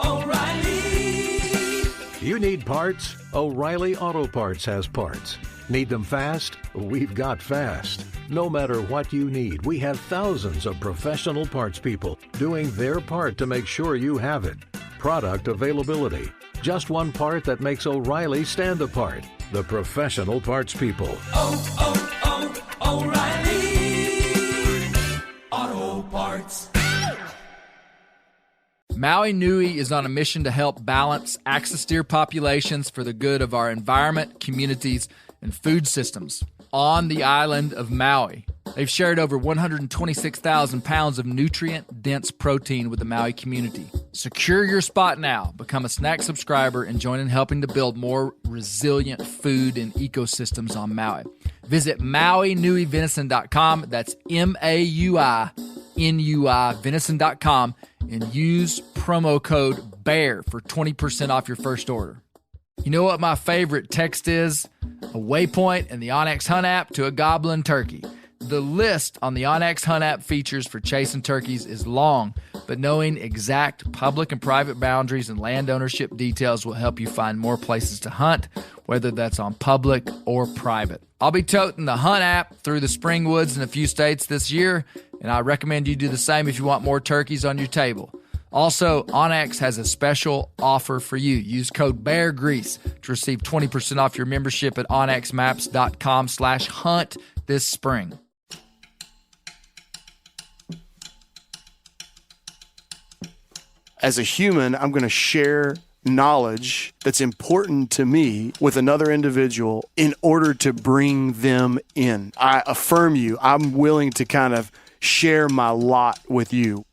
O'Reilly. You need parts? O'Reilly Auto Parts has parts. Need them fast? We've got fast. No matter what you need, we have thousands of professional parts people doing their part to make sure you have it. Product availability. Just one part that makes O'Reilly stand apart. The professional parts people. O'Reilly Auto Parts. Maui Nui is on a mission to help balance axis deer populations for the good of our environment, communities, and food systems on the island of Maui. They've shared over 126,000 pounds of nutrient-dense protein with the Maui community. Secure your spot now. Become a snack subscriber and join in helping to build more resilient food and ecosystems on Maui. Visit MauiNuiVenison.com. That's MAUINUI venison.com and use promo code BEAR for 20% off your first order. You know what my favorite text is? A waypoint in the onX Hunt app to a goblin turkey. The list on the onX Hunt app features for chasing turkeys is long, but knowing exact public and private boundaries and land ownership details will help you find more places to hunt, whether that's on public or private. I'll be toting the Hunt app through the spring woods in a few states this year, and I recommend you do the same if you want more turkeys on your table. Also, onX has a special offer for you. Use code BEARGREASE to receive 20% off your membership at onxmaps.com/hunt this spring. As a human, I'm going to share knowledge that's important to me with another individual in order to bring them in. I affirm you. I'm willing to kind of share my lot with you.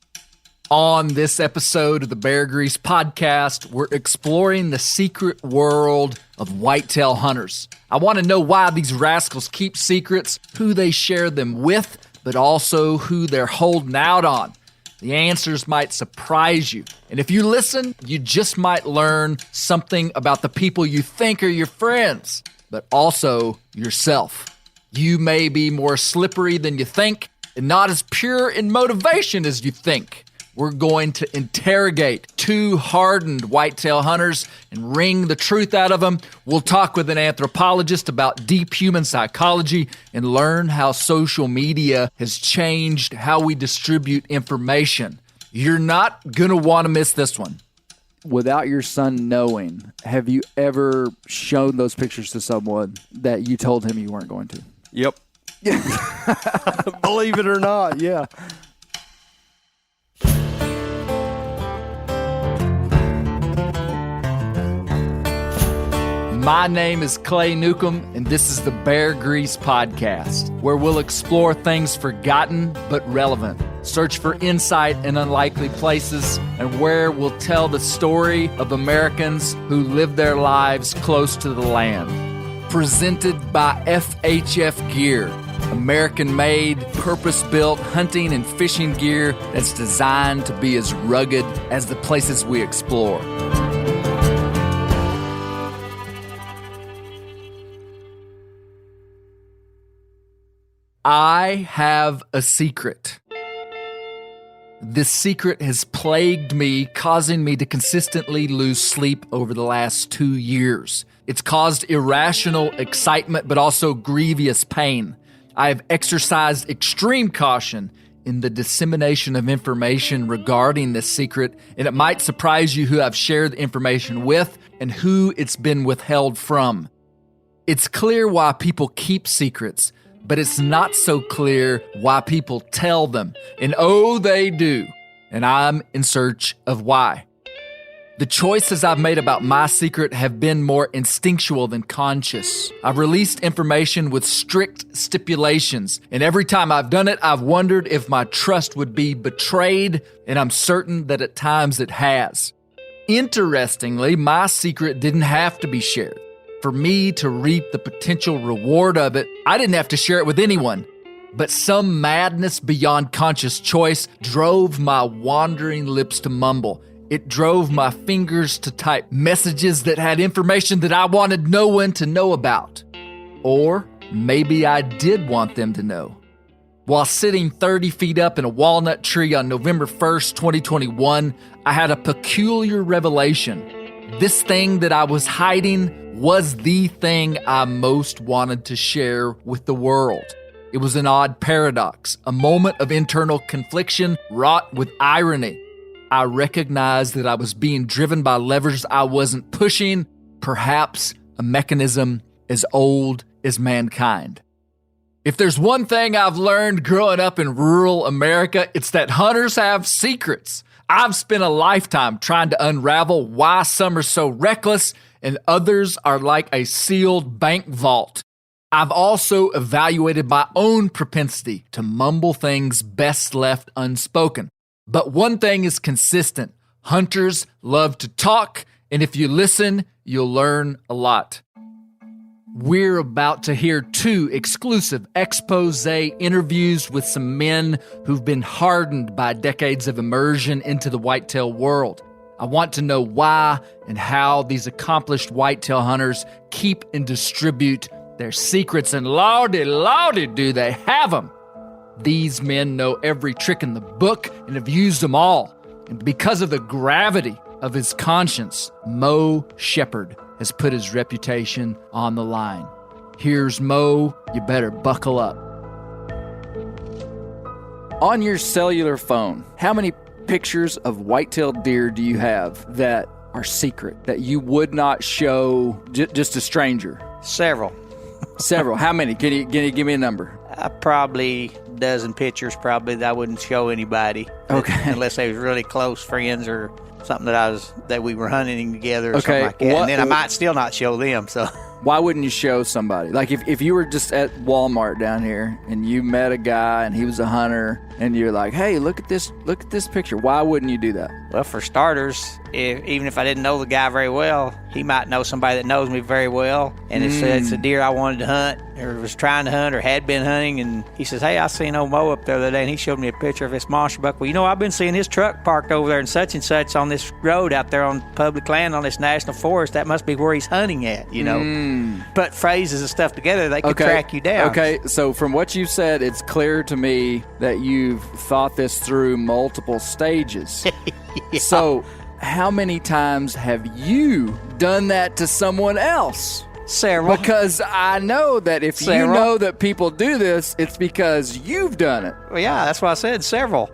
On this episode of the Bear Grease podcast, we're exploring the secret world of whitetail hunters. I want to know why these rascals keep secrets, who they share them with, but also who they're holding out on. The answers might surprise you. And if you listen, you just might learn something about the people you think are your friends, but also yourself. You may be more slippery than you think and not as pure in motivation as you think. We're going to interrogate two hardened whitetail hunters and wring the truth out of them. We'll talk with an anthropologist about deep human psychology and learn how social media has changed how we distribute information. You're not going to want to miss this one. Without your son knowing, have you ever shown those pictures to someone that you told him you weren't going to? Yep. Believe it or not, yeah. My name is Clay Newcomb, and this is the Bear Grease Podcast, where we'll explore things forgotten but relevant, search for insight in unlikely places, and where we'll tell the story of Americans who live their lives close to the land. Presented by FHF Gear, American-made, purpose-built hunting and fishing gear that's designed to be as rugged as the places we explore. I have a secret. This secret has plagued me, causing me to consistently lose sleep over the last 2 years. It's caused irrational excitement, but also grievous pain. I have exercised extreme caution in the dissemination of information regarding this secret, and it might surprise you who I've shared the information with and who it's been withheld from. It's clear why people keep secrets, but it's not so clear why people tell them. And oh, they do. And I'm in search of why. The choices I've made about my secret have been more instinctual than conscious. I've released information with strict stipulations, and every time I've done it, I've wondered if my trust would be betrayed, and I'm certain that at times it has. Interestingly, my secret didn't have to be shared. For me to reap the potential reward of it, I didn't have to share it with anyone. But some madness beyond conscious choice drove my wandering lips to mumble. It drove my fingers to type messages that had information that I wanted no one to know about. Or maybe I did want them to know. While sitting 30 feet up in a walnut tree on November 1st, 2021, I had a peculiar revelation. This thing that I was hiding was the thing I most wanted to share with the world. It was an odd paradox, a moment of internal confliction wrought with irony. I recognized that I was being driven by levers I wasn't pushing, perhaps a mechanism as old as mankind. If there's one thing I've learned growing up in rural America, it's that hunters have secrets. I've spent a lifetime trying to unravel why some are so reckless and others are like a sealed bank vault. I've also evaluated my own propensity to mumble things best left unspoken. But one thing is consistent. Hunters love to talk, and if you listen, you'll learn a lot. We're about to hear 2 exclusive expose interviews with some men who've been hardened by decades of immersion into the whitetail world. I want to know why and how these accomplished whitetail hunters keep and distribute their secrets, and lordy, do they have them. These men know every trick in the book and have used them all. And because of the gravity of his conscience, Mo Shepherd has put his reputation on the line. Here's Mo. You better buckle up. On your cellular phone, how many pictures of white-tailed deer do you have that are secret, that you would not show just a stranger? Several. Several. How many? Can you give me a number? Probably a dozen pictures probably that I wouldn't show anybody. Okay. Unless they was really close friends or something that we were hunting together or Okay, something like that. what- And then I might still not show them. So Why wouldn't you show somebody? Like if you were just at Walmart down here and you met a guy and he was a hunter and you're like, hey, look at this picture. Why wouldn't you do that? well, for starters, even if I didn't know the guy very well, he might know somebody that knows me very well. And it's a deer I wanted to hunt or was trying to hunt or had been hunting. And he says, hey, I seen old Mo up there the other day, and he showed me a picture of this monster buck. Well, I've been seeing his truck parked over there and such on this road out there on public land on this national forest. That must be where he's hunting at, Put phrases and stuff together, they could track you down. Okay, so from what you've said, it's clear to me that you've thought this through multiple stages. Yeah. So how many times have you done that to someone else? Several. Because I know that if you know that people do this, it's because you've done it. Well, yeah, that's why I said several.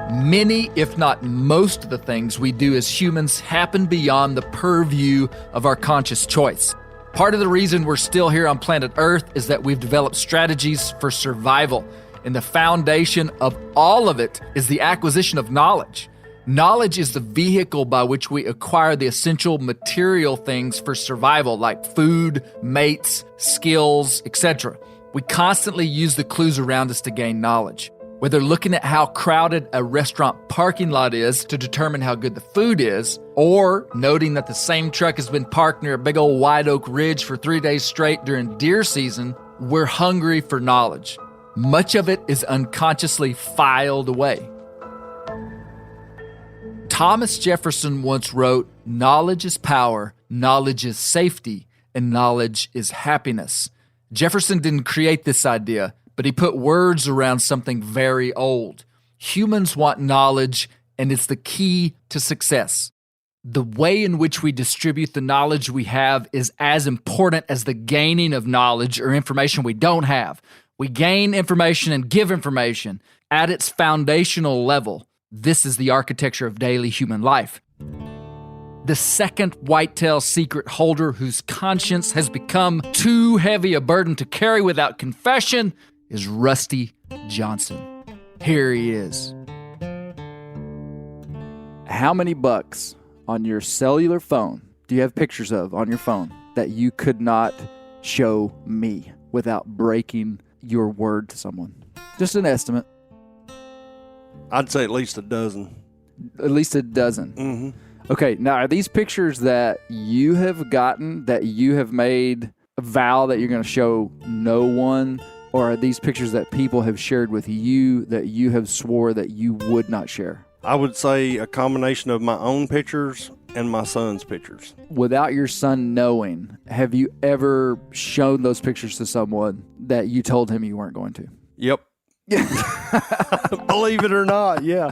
Many, if not most of the things we do as humans happen beyond the purview of our conscious choice. Part of the reason we're still here on planet Earth is that we've developed strategies for survival. And the foundation of all of it is the acquisition of knowledge. Knowledge is the vehicle by which we acquire the essential material things for survival, like food, mates, skills, etc. We constantly use the clues around us to gain knowledge. Whether looking at how crowded a restaurant parking lot is to determine how good the food is, or noting that the same truck has been parked near a big old white oak ridge for 3 days straight during deer season, we're hungry for knowledge. Much of it is unconsciously filed away. Thomas Jefferson once wrote, "Knowledge is power, knowledge is safety, and knowledge is happiness." Jefferson didn't create this idea, but he put words around something very old. Humans want knowledge, and it's the key to success. The way in which we distribute the knowledge we have is as important as the gaining of knowledge or information we don't have. We gain information and give information. At its foundational level, this is the architecture of daily human life. The second whitetail secret holder whose conscience has become too heavy a burden to carry without confession is Rusty Johnson. Here he is. How many bucks on your cellular phone do you have pictures of on your phone that you could not show me without breaking your word to someone? Just an estimate. I'd say at least a dozen. At least a dozen. Mm-hmm. Okay, now are these pictures that you have gotten, that you have made a vow that you're going to show no one, or are these pictures that people have shared with you that you have swore that you would not share? I would say a combination of my own pictures and my son's pictures. Without your son knowing, have you ever shown those pictures to someone that you told him you weren't going to? Yep. Believe it or not, yeah.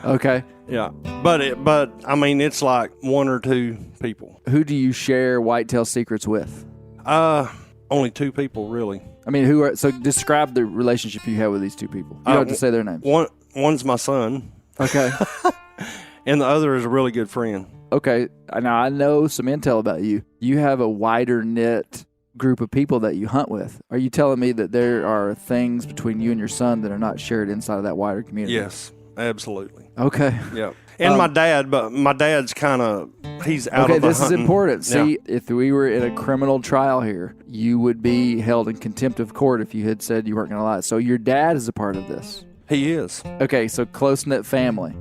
Okay. Yeah. But I mean, it's like one or two people. Who do you share Whitetail secrets with? Only two people, really. I mean, so describe the relationship you have with these two people. You don't have to say their names. One's my son. Okay. And the other is a really good friend. Okay. Now, I know some intel about you. You have a wider knit group of people that you hunt with. Are you telling me that there are things between you and your son that are not shared inside of that wider community? Yes, absolutely. Okay. Yeah. And my dad, but my dad's kind of, he's out of the this hunting. is important. Yeah. See, if we were in a criminal trial here, you would be held in contempt of court if you had said you weren't going to lie. So your dad is a part of this. He is. Okay, so close-knit family.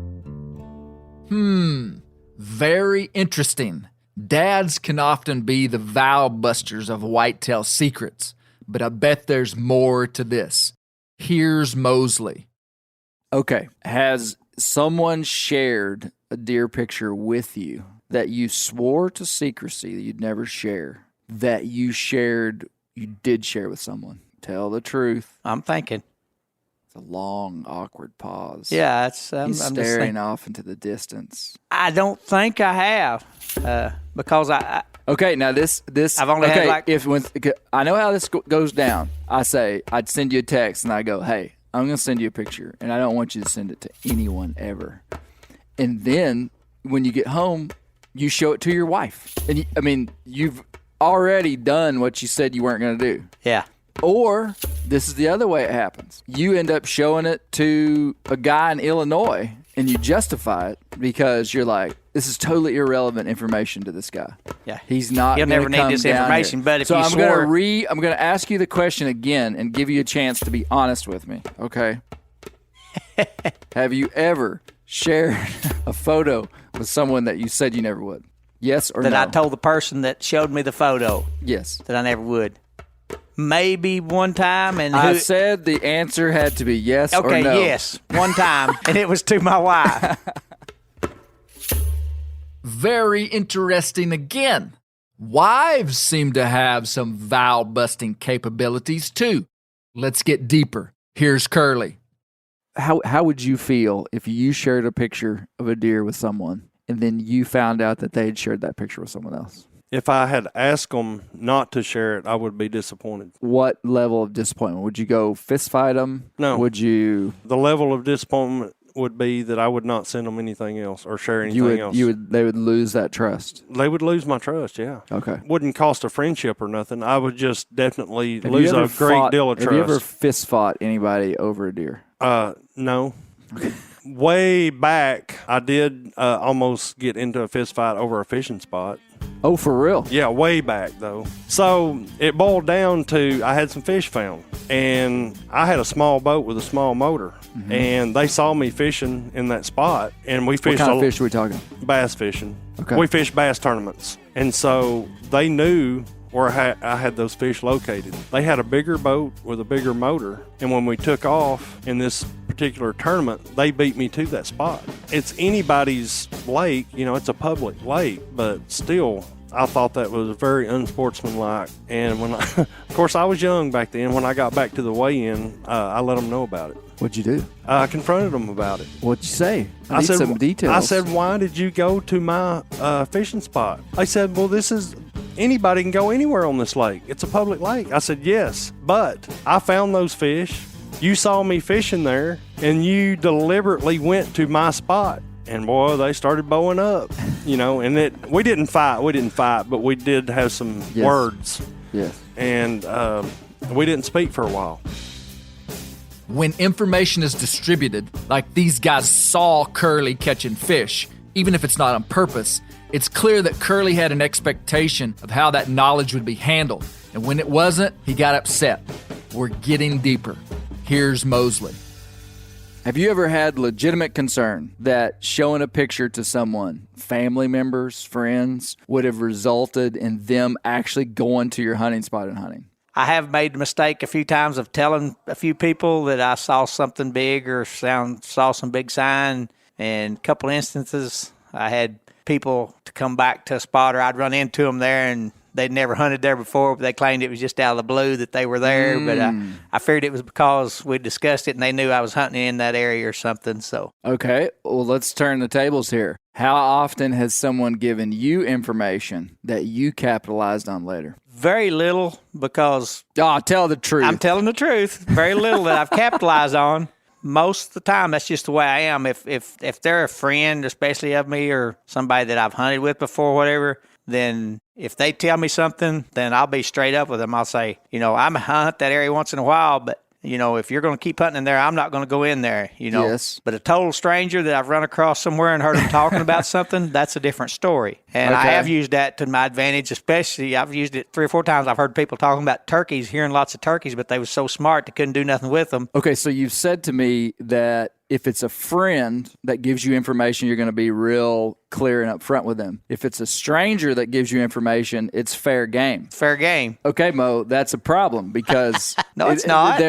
Very interesting. Dads can often be the vow busters of Whitetail secrets, but I bet there's more to this. Here's Mosley. Okay, has someone shared a deer picture with you that you swore to secrecy that you'd never share, that you did share with someone? Tell the truth. I'm thinking. It's a long, awkward pause. Yeah, He's I'm just staring thinking. off into the distance. I don't think I have, because I Okay, now this I've only had, like- I know how this goes down. I'd send you a text and I go, hey, I'm going to send you a picture, and I don't want you to send it to anyone ever. And then when you get home, you show it to your wife. And you've already done what you said you weren't going to do. yeah. Or this is the other way it happens. You end up showing it to a guy in Illinois, and you justify it because you're like, this is totally irrelevant information to this guy. Yeah. He's not. He'll never gonna need this come down information, here. but if so you I'm swore- I'm gonna ask you the question again and give you a chance to be honest with me. Okay. Have you ever shared a photo with someone that you said you never would? Yes or That no? I told the person that showed me the photo Yes. that I never would. Maybe one time, and I said the answer had to be yes or okay, no. yes, one time, and it was to my wife. Very interesting again. Wives seem to have some vow-busting capabilities too. Let's get deeper. Here's Curly. How would you feel if you shared a picture of a deer with someone and then you found out that they had shared that picture with someone else? If I had asked them not to share it, I would be disappointed. What level of disappointment? Would you go fist fight them? No. Would you? The level of disappointment would be that I would not send them anything else or share anything else. They would lose that trust. They would lose my trust, yeah. Okay. Wouldn't cost a friendship or nothing. I would just definitely Have lose you ever a great deal of Have you ever trust. fist fought anybody over a deer? No. Way back, I did almost get into a fist fight over a fishing spot. Oh, for real? Yeah, way back, though. So it boiled down to I had some fish found, and I had a small boat with a small motor, and they saw me fishing in that spot, and we fished What kind of fish are we talking? bass fishing. Okay. We fished bass tournaments, and so they knew where I had those fish located. They had a bigger boat with a bigger motor, and when we took off in this particular tournament, they beat me to that spot. It's anybody's lake, it's a public lake, but still, I thought that was very unsportsmanlike. And when of course, I was young back then. When I got back to the weigh-in, I let them know about it. What'd you do? I confronted them about it. What'd you say? I need some details. I said, why did you go to my fishing spot? I said, well, anybody can go anywhere on this lake. It's a public lake. I said, yes, but I found those fish. You saw me fishing there, and you deliberately went to my spot. And boy, they started bowing up, and we didn't fight, but we did have some words. Yes. And we didn't speak for a while. When information is distributed, like these guys saw Curly catching fish, even if it's not on purpose, it's clear that Curly had an expectation of how that knowledge would be handled. And when it wasn't, he got upset. We're getting deeper. Here's Mosley. Have you ever had legitimate concern that showing a picture to someone, family members, friends, would have resulted in them actually going to your hunting spot and hunting? I have made the mistake a few times of telling a few people that I saw something big or saw some big sign, And a couple instances, I had people to come back to a spot, or I'd run into them there, and they'd never hunted there before, but they claimed it was just out of the blue that they were there. But I figured it was because we discussed it and they knew I was hunting in that area or something. So Okay, well, let's turn the tables here. How often has someone given you information that you capitalized on later? very little, because Oh, tell the truth. I'm telling the truth. Very little that I've capitalized on. Most of the time, that's just the way I am. If they're a friend, especially of me, or somebody that I've hunted with before, whatever, then if they tell me something, then I'll be straight up with them. I'll say, I'm hunt that area once in a while, but if you're going to keep hunting in there, I'm not going to go in there, Yes. But a total stranger that I've run across somewhere and heard them talking about something, that's a different story. And I Okay. have used that to my advantage, especially I've used it 3 or 4 times. I've heard people talking about turkeys, hearing lots of turkeys, but they were so smart they couldn't do nothing with them. Okay, so you've said to me that if it's a friend that gives you information, you're going to be real clear and upfront with them. If it's a stranger that gives you information, it's fair game. Fair game. Okay, Mo, that's a problem because No, it's not.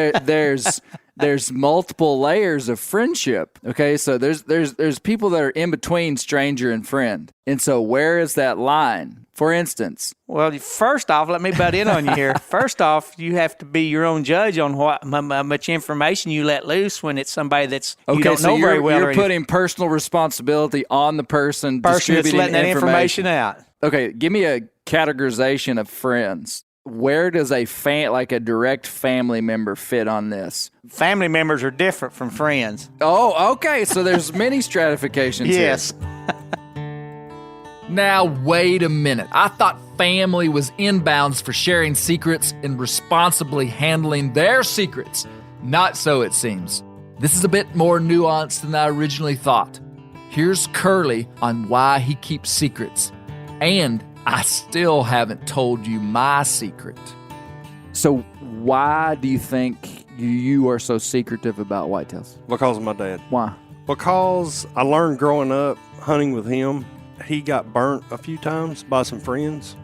There's multiple layers of friendship. Okay, so there's people that are in between stranger and friend, and so where is that line? For instance, Well, first off, let me butt in on you here. First off, you have to be your own judge on how much information you let loose when it's somebody that's you don't so know you're, very well. you're or putting personal responsibility on the person person that's distributing letting that information out. Okay, give me a categorization of friends. Where does a direct family member fit on this? Family members are different from friends. Oh, okay. So there's many stratifications here. Yes. Now, wait a minute. I thought family was inbounds for sharing secrets and responsibly handling their secrets. Not so, it seems. This is a bit more nuanced than I originally thought. Here's Curly on why he keeps secrets. And I still haven't told you my secret. So why do you think you are so secretive about whitetails? Because of my dad. Why? Because I learned growing up hunting with him, he got burnt a few times by some friends.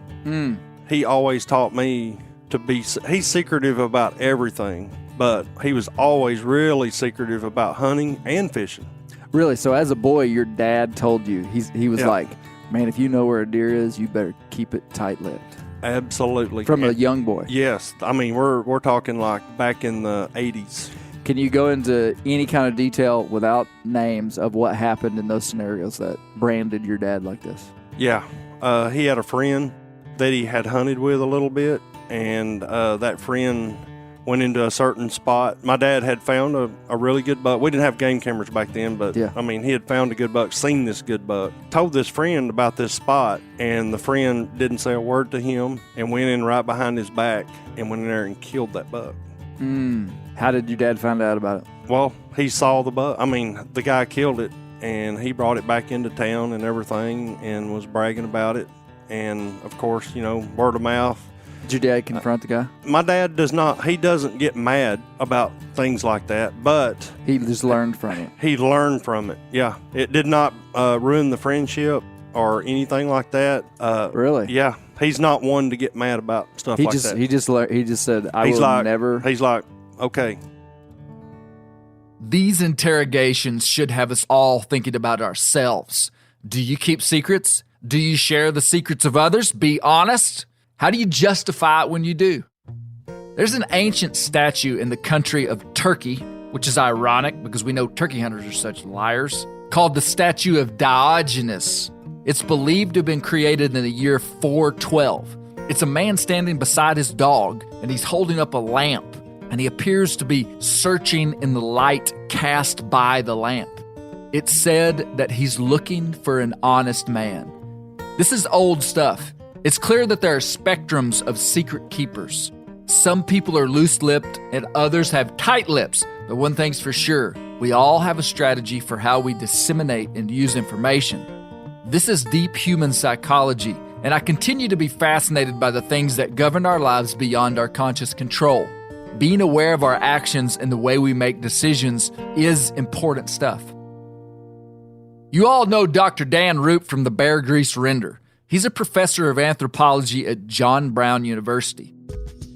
He always taught me to be, he's secretive about everything, but he was always really secretive about hunting and fishing. Really? So as a boy, your dad told you, he was Yeah. like, man, if you know where a deer is, you better keep it tight-lipped. Absolutely. From a young boy. Yes. I mean, we're talking like back in the 80s. Can you go into any kind of detail without names of what happened in those scenarios that branded your dad like this? Yeah. He had a friend that he had hunted with a little bit, and that friend went into a certain spot. My dad had found a really good buck. We didn't have game cameras back then, but Yeah. I mean, he had found a good buck, seen this good buck, told this friend about this spot, and the friend didn't say a word to him and went in right behind his back and went in there and killed that buck. How did your dad find out about it? Well, he saw the buck. I mean, the guy killed it, and he brought it back into town and everything and was bragging about it. And, of course, word of mouth. Did your dad confront the guy? My dad doesn't get mad about things like that, but He just learned from it. he learned from it. Yeah. It did not ruin the friendship or anything like that. Really? Yeah. He's not one to get mad about stuff He like just that. he just said, I He's will like, never. He's like, okay. These interrogations should have us all thinking about ourselves. Do you keep secrets? Do you share the secrets of others? Be honest. How do you justify it when you do? There's an ancient statue in the country of Turkey, which is ironic because we know turkey hunters are such liars, called the statue of Diogenes. It's believed to have been created in the year 412. It's a man standing beside his dog, and he's holding up a lamp, and he appears to be searching in the light cast by the lamp. It's said that he's looking for an honest man. This is old stuff. It's clear that there are spectrums of secret keepers. Some people are loose-lipped and others have tight lips, but one thing's for sure, we all have a strategy for how we disseminate and use information. This is deep human psychology, and I continue to be fascinated by the things that govern our lives beyond our conscious control. Being aware of our actions and the way we make decisions is important stuff. You all know Dr. Dan Roop from the Bear Grease Render. He's a professor of anthropology at John Brown University.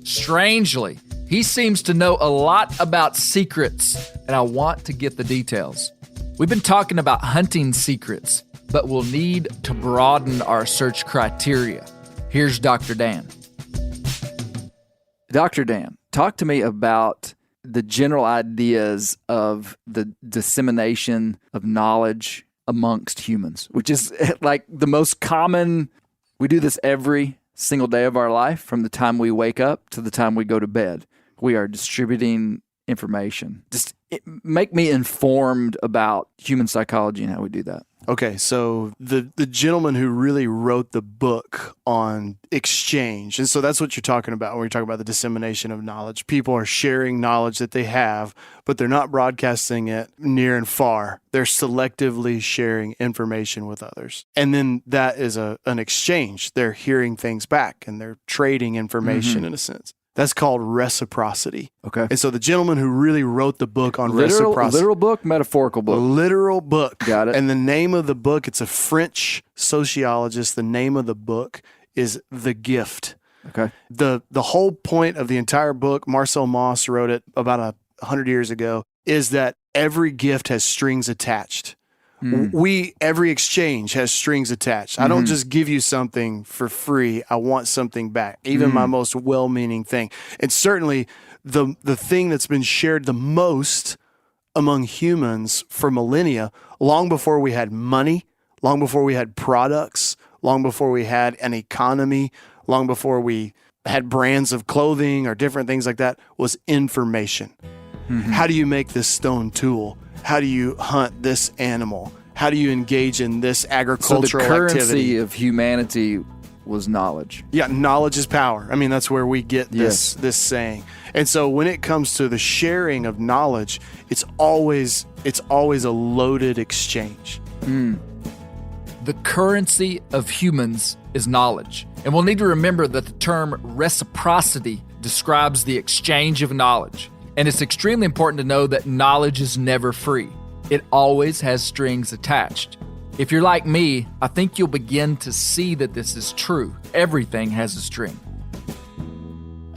Strangely, he seems to know a lot about secrets, and I want to get the details. We've been talking about hunting secrets, but we'll need to broaden our search criteria. Here's Dr. Dan. Dr. Dan, talk to me about the general ideas of the dissemination of knowledge amongst humans, which is like the most common. We do this every single day of our life, from the time we wake up to the time we go to bed. We are distributing information. Just make me informed about human psychology and how we do that. Okay, so the gentleman who really wrote the book on exchange, and so that's what you're talking about when you're talking about the dissemination of knowledge. People are sharing knowledge that they have, but they're not broadcasting it near and far. They're selectively sharing information with others. And then that is an exchange. They're hearing things back and they're trading information in a sense. That's called reciprocity. Okay. And so the gentleman who really wrote the book on reciprocity. Literal book, metaphorical book? Literal book. Got it. And the name of the book, it's a French sociologist. The name of the book is The Gift. Okay. The whole point of the entire book, Marcel Mauss wrote it about 100 years ago, is that every gift has strings attached. Every exchange has strings attached. I don't just give you something for free. I want something back, even my most well-meaning thing. And certainly the thing that's been shared the most among humans for millennia, long before we had money, long before we had products, long before we had an economy, long before we had brands of clothing or different things like that, was information. How do you make this stone tool? How do you hunt this animal? How do you engage in this agricultural activity? So the currency of humanity was knowledge. Yeah, knowledge is power. I mean, that's where we get this saying. And so when it comes to the sharing of knowledge, it's always a loaded exchange. The currency of humans is knowledge. And we'll need to remember that the term reciprocity describes the exchange of knowledge. And it's extremely important to know that knowledge is never free. It always has strings attached. If you're like me, I think you'll begin to see that this is true. Everything has a string.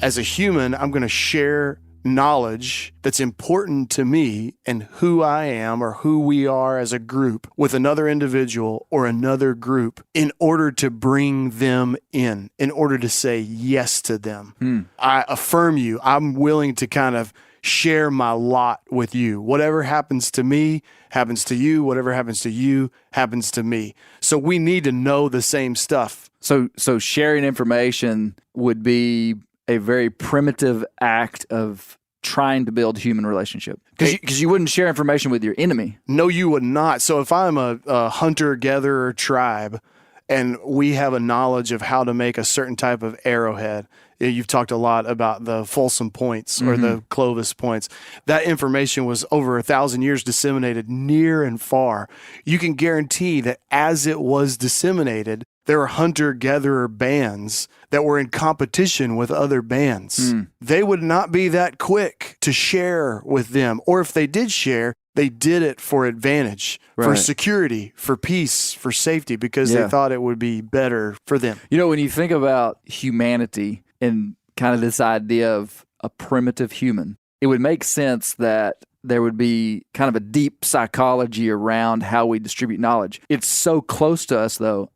As a human, I'm going to share knowledge that's important to me and who I am or who we are as a group with another individual or another group in order to bring them in order to say yes to them. I affirm you. I'm willing to kind of share my lot with you. Whatever happens to me happens to you. Whatever happens to you happens to me. So we need to know the same stuff. So sharing information would be a very primitive act of trying to build human relationship. Because you wouldn't share information with your enemy. No, you would not. So if I'm a hunter-gatherer tribe and we have a knowledge of how to make a certain type of arrowhead, you've talked a lot about the Folsom points or the Clovis points. That information was over 1,000 years disseminated near and far. You can guarantee that as it was disseminated, there were hunter-gatherer bands that were in competition with other bands. They would not be that quick to share with them. Or if they did share, they did it for advantage, for security, for peace, for safety, because they thought it would be better for them. You know, when you think about humanity and kind of this idea of a primitive human, it would make sense that there would be kind of a deep psychology around how we distribute knowledge. It's so close to us, though.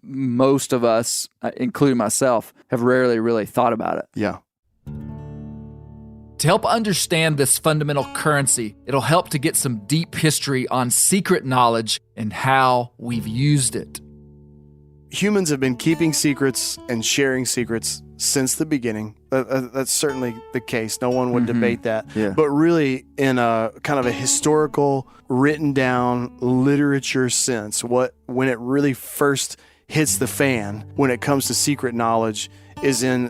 Most of us, including myself, have rarely really thought about it. Yeah. To help understand this fundamental currency, it'll help to get some deep history on secret knowledge and how we've used it. Humans have been keeping secrets and sharing secrets since the beginning. That's certainly the case. No one would debate that. Yeah. But really, in a kind of a historical, written down literature sense, when it really first hits the fan when it comes to secret knowledge is in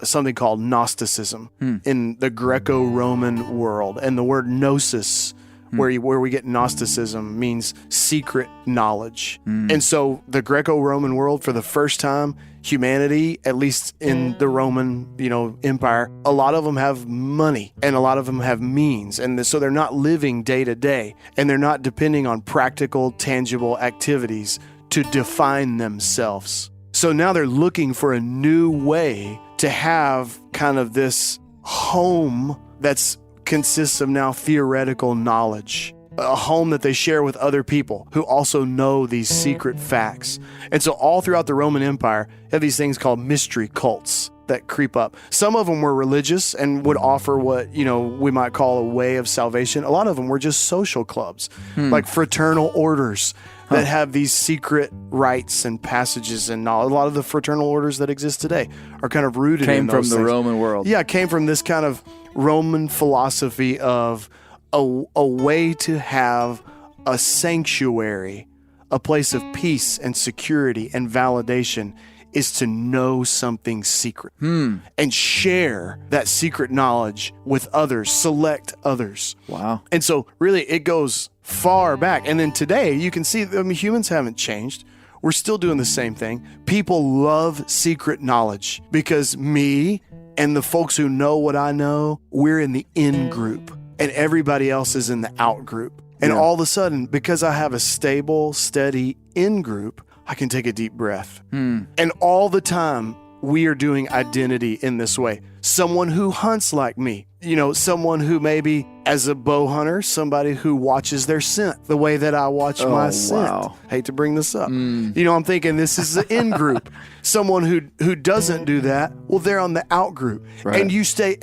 something called Gnosticism in the Greco-Roman world. And the word gnosis, where we get Gnosticism, means secret knowledge. And so the Greco-Roman world, for the first time, humanity, at least in the Roman, Empire, a lot of them have money and a lot of them have means. And so they're not living day to day and they're not depending on practical, tangible activities to define themselves. So now they're looking for a new way to have kind of this home that's consists of now theoretical knowledge. a home that they share with other people who also know these secret facts. And so all throughout the Roman Empire, you have these things called mystery cults that creep up. Some of them were religious and would offer what, we might call a way of salvation. A lot of them were just social clubs, like fraternal orders that have these secret rites and passages and knowledge. A lot of the fraternal orders that exist today are kind of rooted in those Came from the things. Roman world. Yeah, it came from this kind of Roman philosophy of a way to have a sanctuary, a place of peace and security and validation is to know something secret and share that secret knowledge with others, select others. Wow. And so really it goes far back. And then today you can see, humans haven't changed. We're still doing the same thing. People love secret knowledge because me and the folks who know what I know, we're in the in group and everybody else is in the out group. And all of a sudden, because I have a stable, steady in group, I can take a deep breath. And all the time, we are doing identity in this way. Someone who hunts like me, someone who maybe as a bow hunter, somebody who watches their scent the way that I watch my scent. Wow. Hate to bring this up. I'm thinking this is the in group. Someone who doesn't do that, well, they're on the out group. Right. And you stay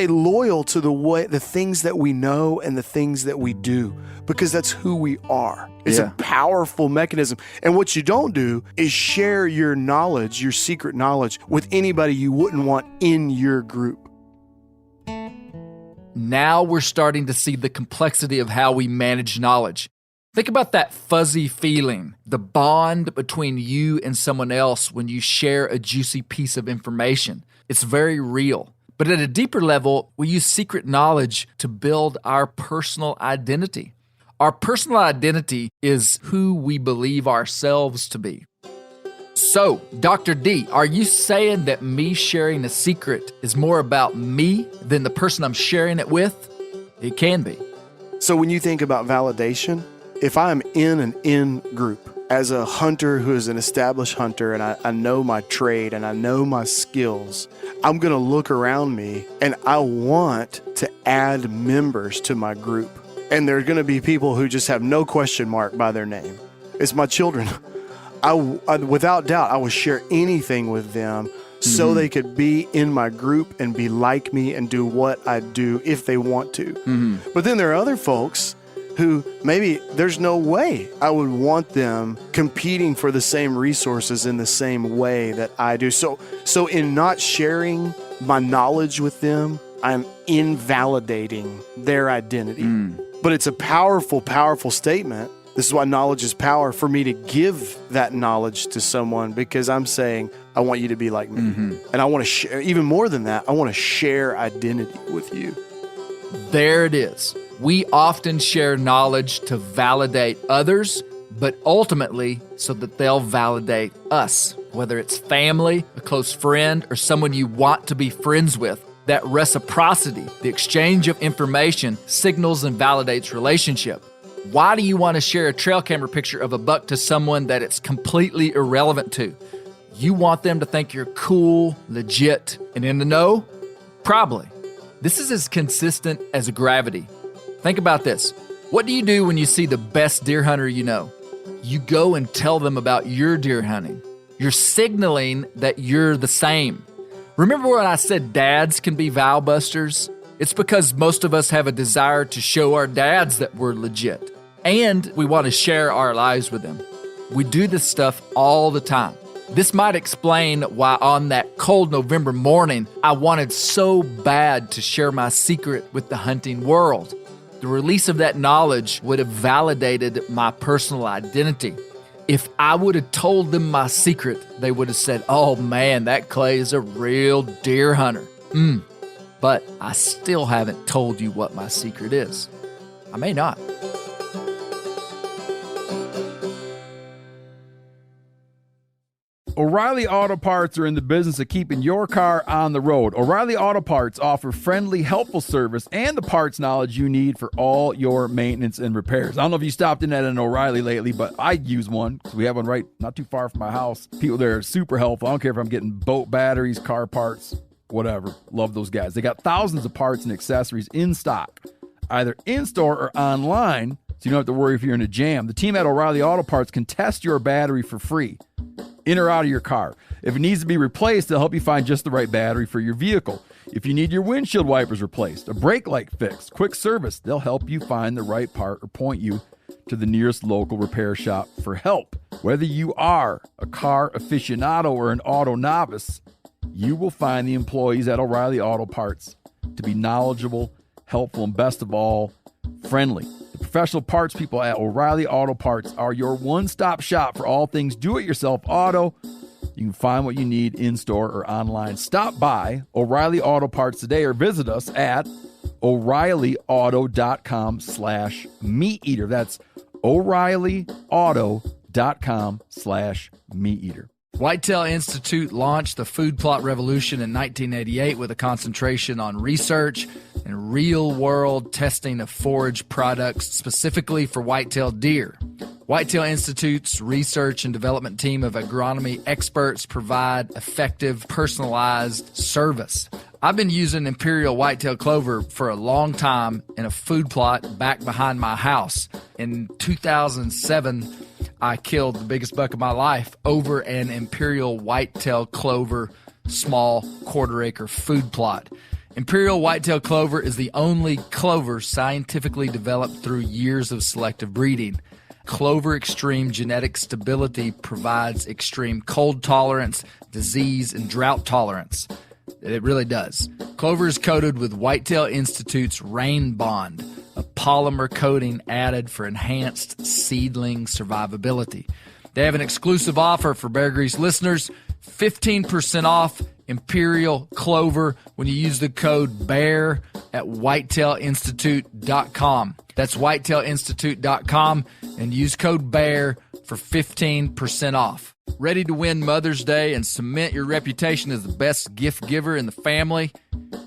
loyal to the things that we know and the things that we do because that's who we are. It's a powerful mechanism. And what you don't do is share your knowledge, your secret knowledge, with anybody you wouldn't want in your group. Now we're starting to see the complexity of how we manage knowledge. Think about that fuzzy feeling, the bond between you and someone else when you share a juicy piece of information. It's very real. But at a deeper level, we use secret knowledge to build our personal identity. Our personal identity is who we believe ourselves to be. So, Dr. D, are you saying that me sharing a secret is more about me than the person I'm sharing it with? It can be. So when you think about validation, if I'm in an in group, as a hunter who is an established hunter and I know my trade and I know my skills, I'm going to look around me and I want to add members to my group. And there are going to be people who just have no question mark by their name. It's my children. I without doubt, I would share anything with them so they could be in my group and be like me and do what I do if they want to. But then there are other folks who maybe there's no way I would want them competing for the same resources in the same way that I do. So in not sharing my knowledge with them, I'm invalidating their identity. But it's a powerful, powerful statement. This is why knowledge is power, for me to give that knowledge to someone, because I'm saying, I want you to be like me. And I want to share, even more than that, I want to share identity with you. There it is. We often share knowledge to validate others, but ultimately so that they'll validate us, whether it's family, a close friend, or someone you want to be friends with. That reciprocity, the exchange of information, signals and validates relationship. Why do you want to share a trail camera picture of a buck to someone that it's completely irrelevant to? You want them to think you're cool, legit, and in the know? Probably. This is as consistent as gravity. Think about this. What do you do when you see the best deer hunter you know? You go and tell them about your deer hunting. You're signaling that you're the same. Remember when I said dads can be vow busters? It's because most of us have a desire to show our dads that we're legit. And we want to share our lives with them. We do this stuff all the time. This might explain why on that cold November morning, I wanted so bad to share my secret with the hunting world. The release of that knowledge would have validated my personal identity. If I would have told them my secret, they would have said, oh man, that Clay is a real deer hunter. But I still haven't told you what my secret is. I may not. O'Reilly Auto Parts are in the business of keeping your car on the road. O'Reilly Auto Parts offer friendly, helpful service and the parts knowledge you need for all your maintenance and repairs. I don't know if you stopped in at an O'Reilly lately, but I use one because we have one right not too far from my house. People there are super helpful. I don't care if I'm getting boat batteries, car parts, whatever. Love those guys. They got thousands of parts and accessories in stock. either in-store or online, so you don't have to worry if you're in a jam. The team at O'Reilly Auto Parts can test your battery for free, in or out of your car. If it needs to be replaced, they'll help you find just the right battery for your vehicle. If you need your windshield wipers replaced, a brake light fixed, quick service, they'll help you find the right part or point you to the nearest local repair shop for help. Whether you are a car aficionado or an auto novice, you will find the employees at O'Reilly Auto Parts to be knowledgeable, helpful, and best of all, friendly. The professional parts people at O'Reilly Auto Parts are your one-stop shop for all things do-it-yourself auto. You can find what you need in-store or online. Stop by O'Reilly Auto Parts today or visit us at O'ReillyAuto.com/meateater. That's O'ReillyAuto.com/meateater. Whitetail Institute launched the food plot revolution in 1988 with a concentration on research and real-world testing of forage products specifically for whitetail deer. Whitetail Institute's research and development team of agronomy experts provide effective, personalized service. I've been using Imperial Whitetail Clover for a long time in a food plot back behind my house. In 2007, I killed the biggest buck of my life over an Imperial Whitetail Clover small quarter-acre food plot. Imperial Whitetail Clover is the only clover scientifically developed through years of selective breeding. Clover Extreme genetic stability provides extreme cold tolerance, disease, and drought tolerance. It really does. Clover is coated with Whitetail Institute's Rain Bond, a polymer coating added for enhanced seedling survivability. They have an exclusive offer for Bear Grease listeners, 15% off Imperial Clover when you use the code BEAR at whitetailinstitute.com. That's whitetailinstitute.com and use code BEAR for 15% off. Ready to win Mother's Day and cement your reputation as the best gift giver in the family?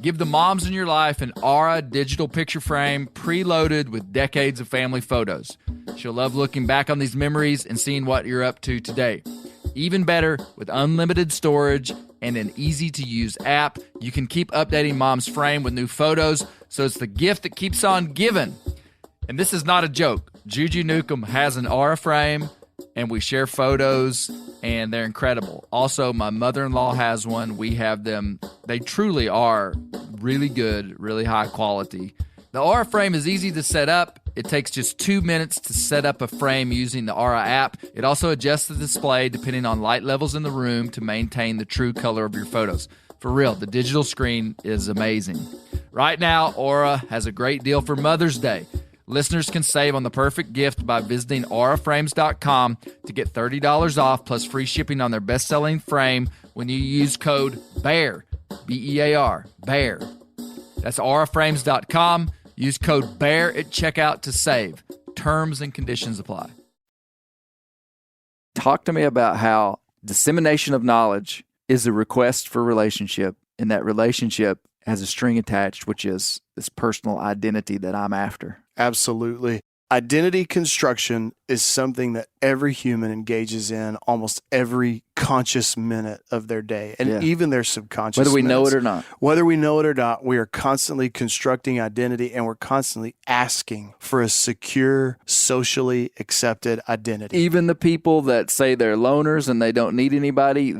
Give the moms in your life an Aura digital picture frame preloaded with decades of family photos. She'll love looking back on these memories and seeing what you're up to today. Even better, with unlimited storage and an easy-to-use app, you can keep updating mom's frame with new photos, so it's the gift that keeps on giving. And this is not a joke. Juju Newcomb has an Aura frame, and we share photos, and they're incredible. Also, my mother-in-law has one. We have them. They truly are really good, really high quality. The Aura frame is easy to set up. It takes just 2 minutes to set up a frame using the Aura app. It also adjusts the display depending on light levels in the room to maintain the true color of your photos. For real, the digital screen is amazing. Right now, Aura has a great deal for Mother's Day. Listeners can save on the perfect gift by visiting auraframes.com to get $30 off plus free shipping on their best-selling frame when you use code BEAR, B-E-A-R, BEAR. That's auraframes.com. Use code BEAR at checkout to save. Terms and conditions apply. Talk to me about how dissemination of knowledge is a request for relationship, and that relationship has a string attached, which is this personal identity that I'm after. Absolutely. Identity construction is something that every human engages in almost every conscious minute of their day, and even their subconscious Whether we minutes. know it or not. Whether we know it or not, we are constantly constructing identity, and we're constantly asking for a secure, socially accepted identity. Even the people that say they're loners and they don't need anybody,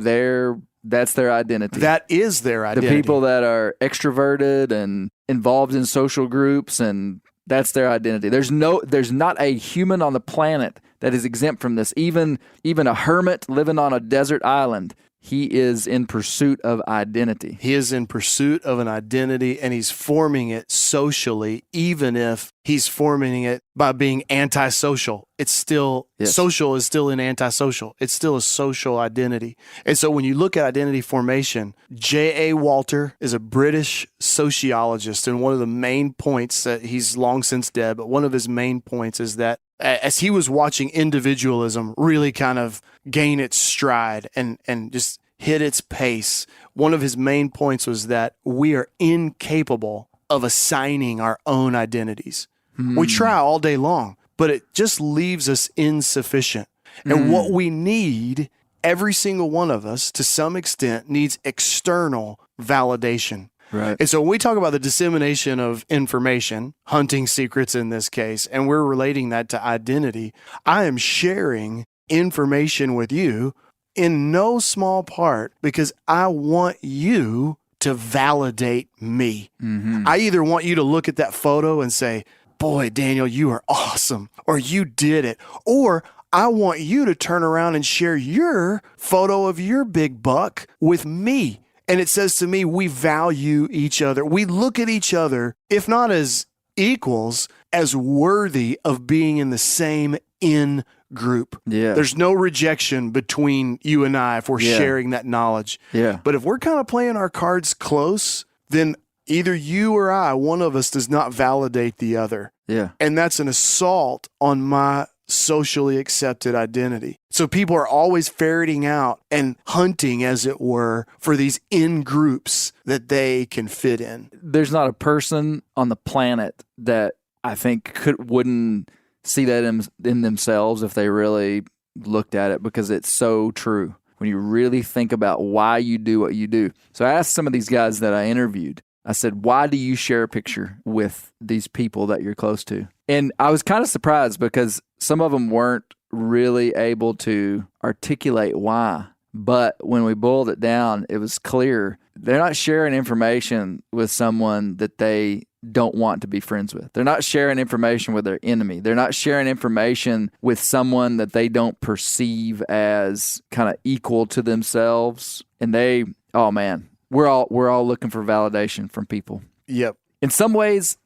that's their identity. That is their identity. The people that are extroverted and involved in social groups, and that's their identity. There's not a human on the planet that is exempt from this. Even a hermit living on a desert island, he is in pursuit of identity. He is in pursuit of an identity, and he's forming it socially, even if he's forming it by being antisocial. It's still, social is still an antisocial. It's still a social identity. And so when you look at identity formation, J.A. Walter is a British sociologist, and one of the main points that he's long since dead, but one of his main points is that as he was watching individualism really kind of gain its stride and just hit its pace, one of his main points was that we are incapable of assigning our own identities. We try all day long, but it just leaves us insufficient. And what we need, every single one of us, to some extent, needs external validation. Right. And so when we talk about the dissemination of information, hunting secrets in this case, and we're relating that to identity, I am sharing information with you in no small part because I want you to validate me. I either want you to look at that photo and say, boy, Daniel, you are awesome, or you did it, or I want you to turn around and share your photo of your big buck with me. And it says to me, we value each other. We look at each other, if not as equals, as worthy of being in the same in group. Yeah. There's no rejection between you and I if we're Yeah. sharing that knowledge. Yeah. But if we're kind of playing our cards close, then either you or I, one of us does not validate the other. Yeah. And that's an assault on my socially accepted identity. So people are always ferreting out and hunting, as it were, for these in groups that they can fit in. There's not a person on the planet that I think wouldn't see that in themselves if they really looked at it, because it's so true when you really think about why you do what you do. So I asked some of these guys that I interviewed, I said, why do you share a picture with these people that you're close to? And I was kind of surprised because some of them weren't really able to articulate why. But when we boiled it down, it was clear they're not sharing information with someone that they don't want to be friends with. They're not sharing information with their enemy. They're not sharing information with someone that they don't perceive as kind of equal to themselves. And they, oh man, we're all looking for validation from people. Yep. In some ways,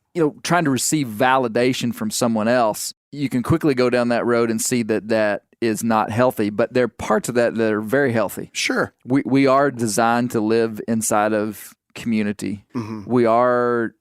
trying to receive validation from someone else, you can quickly go down that road and see that is not healthy, but there are parts of that are very healthy. Sure. We are designed to live inside of community. We're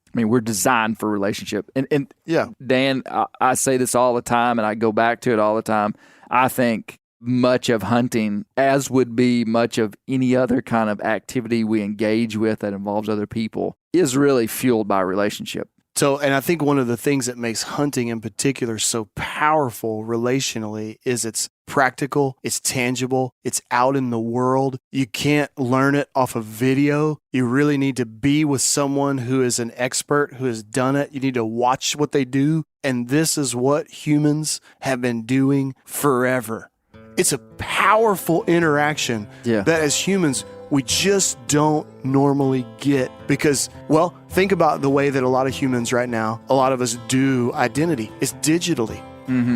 designed for relationship. And Yeah. Dan, I say this all the time and I go back to it all the time. I think much of hunting, as would be much of any other kind of activity we engage with that involves other people, is really fueled by relationship. So, and I think one of the things that makes hunting in particular so powerful relationally is it's practical, it's tangible, it's out in the world. You can't learn it off of video. You really need to be with someone who is an expert, who has done it. You need to watch what they do. And this is what humans have been doing forever. It's a powerful interaction that as humans, we just don't normally get because, well, think about the way that a lot of humans right now, a lot of us do identity. It's digitally.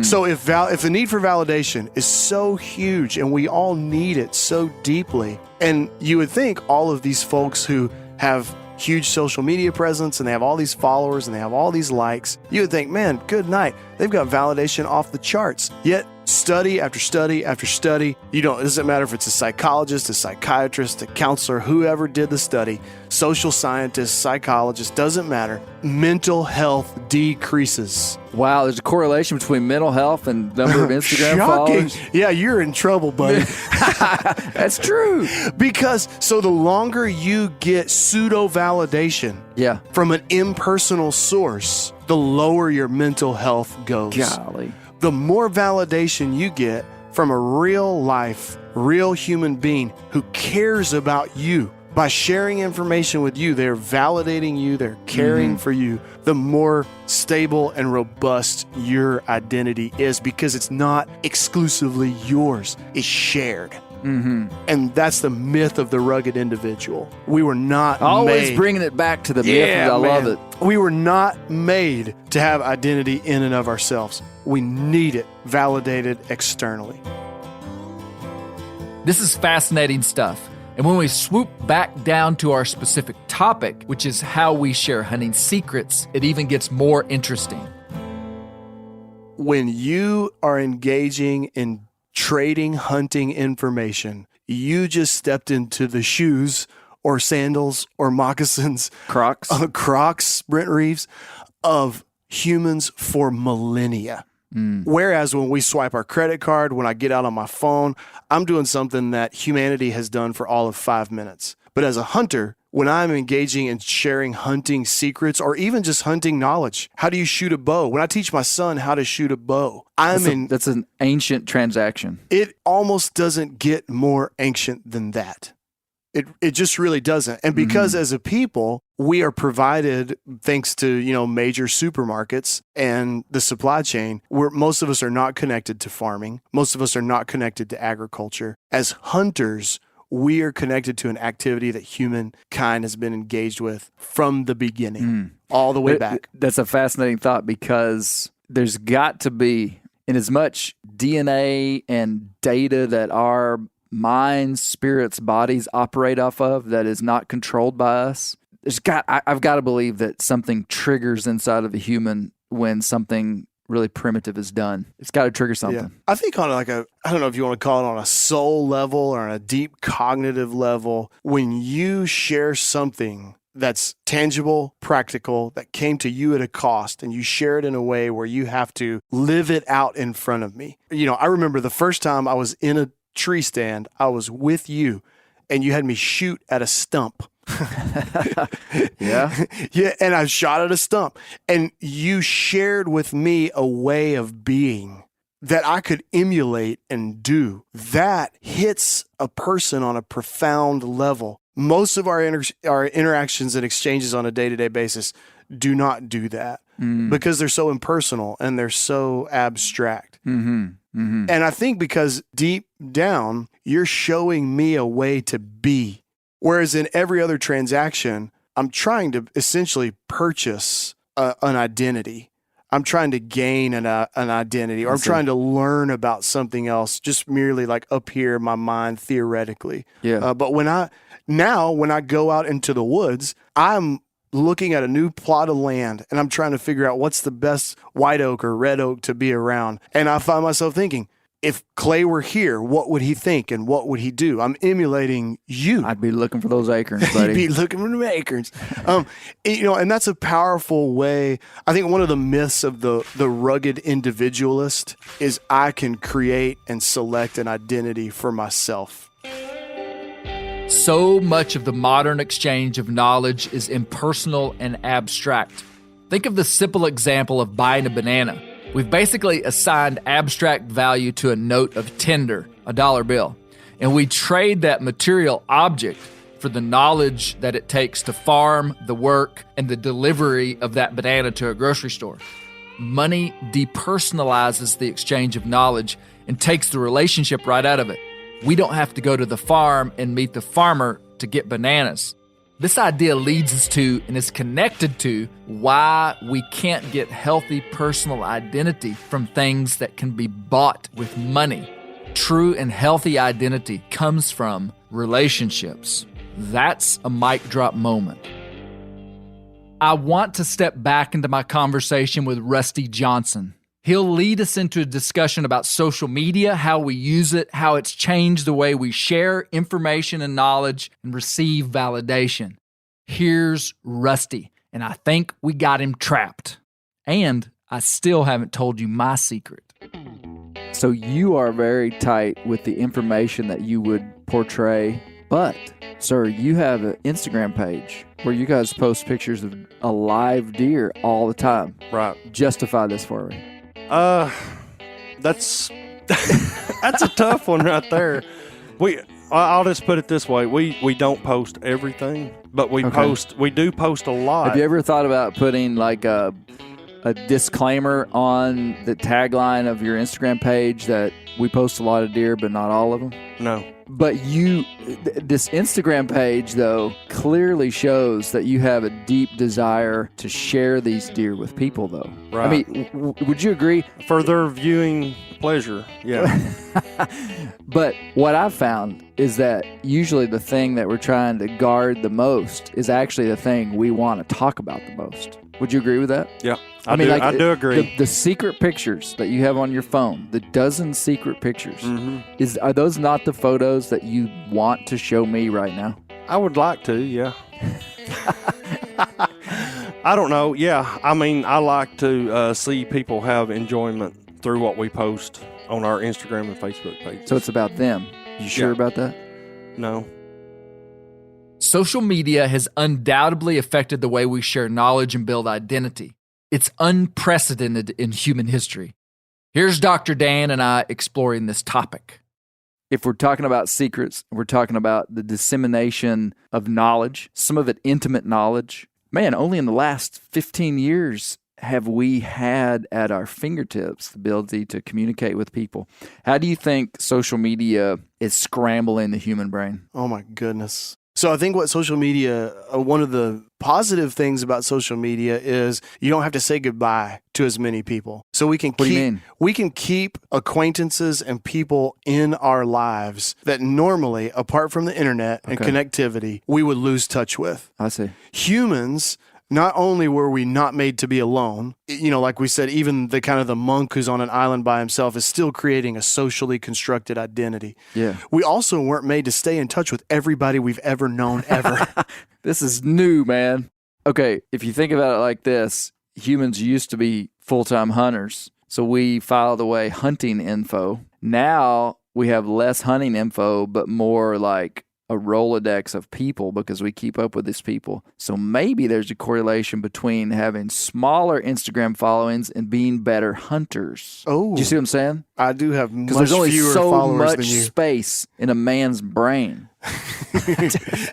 So if the need for validation is so huge and we all need it so deeply, and you would think all of these folks who have huge social media presence and they have all these followers and they have all these likes, you would think, man, good night. They've got validation off the charts. Yet study after study after study, it doesn't matter if it's a psychologist, a psychiatrist, a counselor, whoever did the study, social scientist, psychologist, doesn't matter. Mental health decreases. Wow, there's a correlation between mental health and number of Instagram Shocking. followers. Yeah, you're in trouble, buddy. That's true. Because so the longer you get pseudo validation from an impersonal source, the lower your mental health goes. Golly. The more validation you get from a real life, real human being who cares about you, by sharing information with you, they're validating you, they're caring for you, the more stable and robust your identity is because it's not exclusively yours, it's shared. And that's the myth of the rugged individual. We were not always made. Bringing it back to the myth. I love it. We were not made to have identity in and of ourselves. We need it validated externally. This is fascinating stuff. And when we swoop back down to our specific topic, which is how we share hunting secrets, it even gets more interesting. When you are engaging in trading hunting information, you just stepped into the shoes or sandals or moccasins, Crocs, Brent Reeves, of humans for millennia. Whereas when we swipe our credit card, when I get out on my phone, I'm doing something that humanity has done for all of 5 minutes. But as a hunter, when I'm engaging in sharing hunting secrets or even just hunting knowledge, how do you shoot a bow? When I teach my son how to shoot a bow, That's an ancient transaction. It almost doesn't get more ancient than that. It just really doesn't. And because as a people, we are provided, thanks to, major supermarkets and the supply chain, where most of us are not connected to farming. Most of us are not connected to agriculture. As hunters, we are connected to an activity that humankind has been engaged with from the beginning, all the way back. That's a fascinating thought, because there's got to be, in as much DNA and data that our minds, spirits, bodies operate off of that is not controlled by us, I've got to believe that something triggers inside of a human when something really primitive is done. It's got to trigger something. Yeah. I think on I don't know if you want to call it on a soul level or on a deep cognitive level, when you share something that's tangible, practical, that came to you at a cost, and you share it in a way where you have to live it out in front of me. I remember the first time I was in a tree stand, I was with you, and you had me shoot at a stump. Yeah. Yeah, and I shot at a stump, and you shared with me a way of being that I could emulate and do. That hits a person on a profound level. Most of our interactions and exchanges on a day-to-day basis do not do that because they're so impersonal and they're so abstract. And I think because deep down, you're showing me a way to be. Whereas in every other transaction, I'm trying to essentially purchase an identity. I'm trying to gain an identity, or I'm trying to learn about something else, just merely like up here in my mind theoretically. Yeah. But when I go out into the woods, I'm looking at a new plot of land, and I'm trying to figure out what's the best white oak or red oak to be around. And I find myself thinking, if Clay were here, what would he think and what would he do? I'm emulating you. I'd be looking for those acorns, buddy. You'd be looking for the acorns. And that's a powerful way. I think one of the myths of the rugged individualist is I can create and select an identity for myself. So much of the modern exchange of knowledge is impersonal and abstract. Think of the simple example of buying a banana. We've basically assigned abstract value to a note of tender, a dollar bill, and we trade that material object for the knowledge that it takes to farm, the work, and the delivery of that banana to a grocery store. Money depersonalizes the exchange of knowledge and takes the relationship right out of it. We don't have to go to the farm and meet the farmer to get bananas. This idea leads us to and is connected to why we can't get healthy personal identity from things that can be bought with money. True and healthy identity comes from relationships. That's a mic drop moment. I want to step back into my conversation with Rusty Johnson. He'll lead us into a discussion about social media, how we use it, how it's changed the way we share information and knowledge and receive validation. Here's Rusty, and I think we got him trapped. And I still haven't told you my secret. So you are very tight with the information that you would portray, but, sir, you have an Instagram page where you guys post pictures of a live deer all the time. Right. Justify this for me. That's that's a tough one right there. I'll just put it this way: we don't post everything, but we do post a lot. Have you ever thought about putting like a disclaimer on the tagline of your Instagram page that we post a lot of deer, but not all of them? No. But this Instagram page, though, clearly shows that you have a deep desire to share these deer with people, though. Right. I mean, would you agree? For their viewing pleasure, yeah. But what I've found is that usually the thing that we're trying to guard the most is actually the thing we want to talk about the most. Would you agree with that? Yeah, I do agree. The secret pictures that you have on your phone, the dozen secret pictures, are those not the photos that you want to show me right now? I would like to, yeah. I don't know. Yeah, I mean, I like to see people have enjoyment through what we post on our Instagram and Facebook pages. So it's about them. You sure about that? No. Social media has undoubtedly affected the way we share knowledge and build identity. It's unprecedented in human history. Here's Dr. Dan and I exploring this topic. if we're talking about secrets, we're talking about the dissemination of knowledge, some of it intimate knowledge. Man, only in the last 15 years have we had at our fingertips the ability to communicate with people. How do you think social media is scrambling the human brain? Oh my goodness. So I think what social media, one of the positive things about social media is you don't have to say goodbye to as many people. So we can keep acquaintances and people in our lives that normally, apart from the internet and connectivity, we would lose touch with. I see. Humans, not only were we not made to be alone, like we said, even the monk who's on an island by himself is still creating a socially constructed identity. Yeah. We also weren't made to stay in touch with everybody we've ever known ever. This is new, man. Okay, if you think about it like this, humans used to be full-time hunters, so we filed away hunting info. Now we have less hunting info, but more like a Rolodex of people because we keep up with these people. So maybe there's a correlation between having smaller Instagram followings and being better hunters. Oh. Do you see what I'm saying? I do have much there's only fewer so followers much than you. space in a man's brain.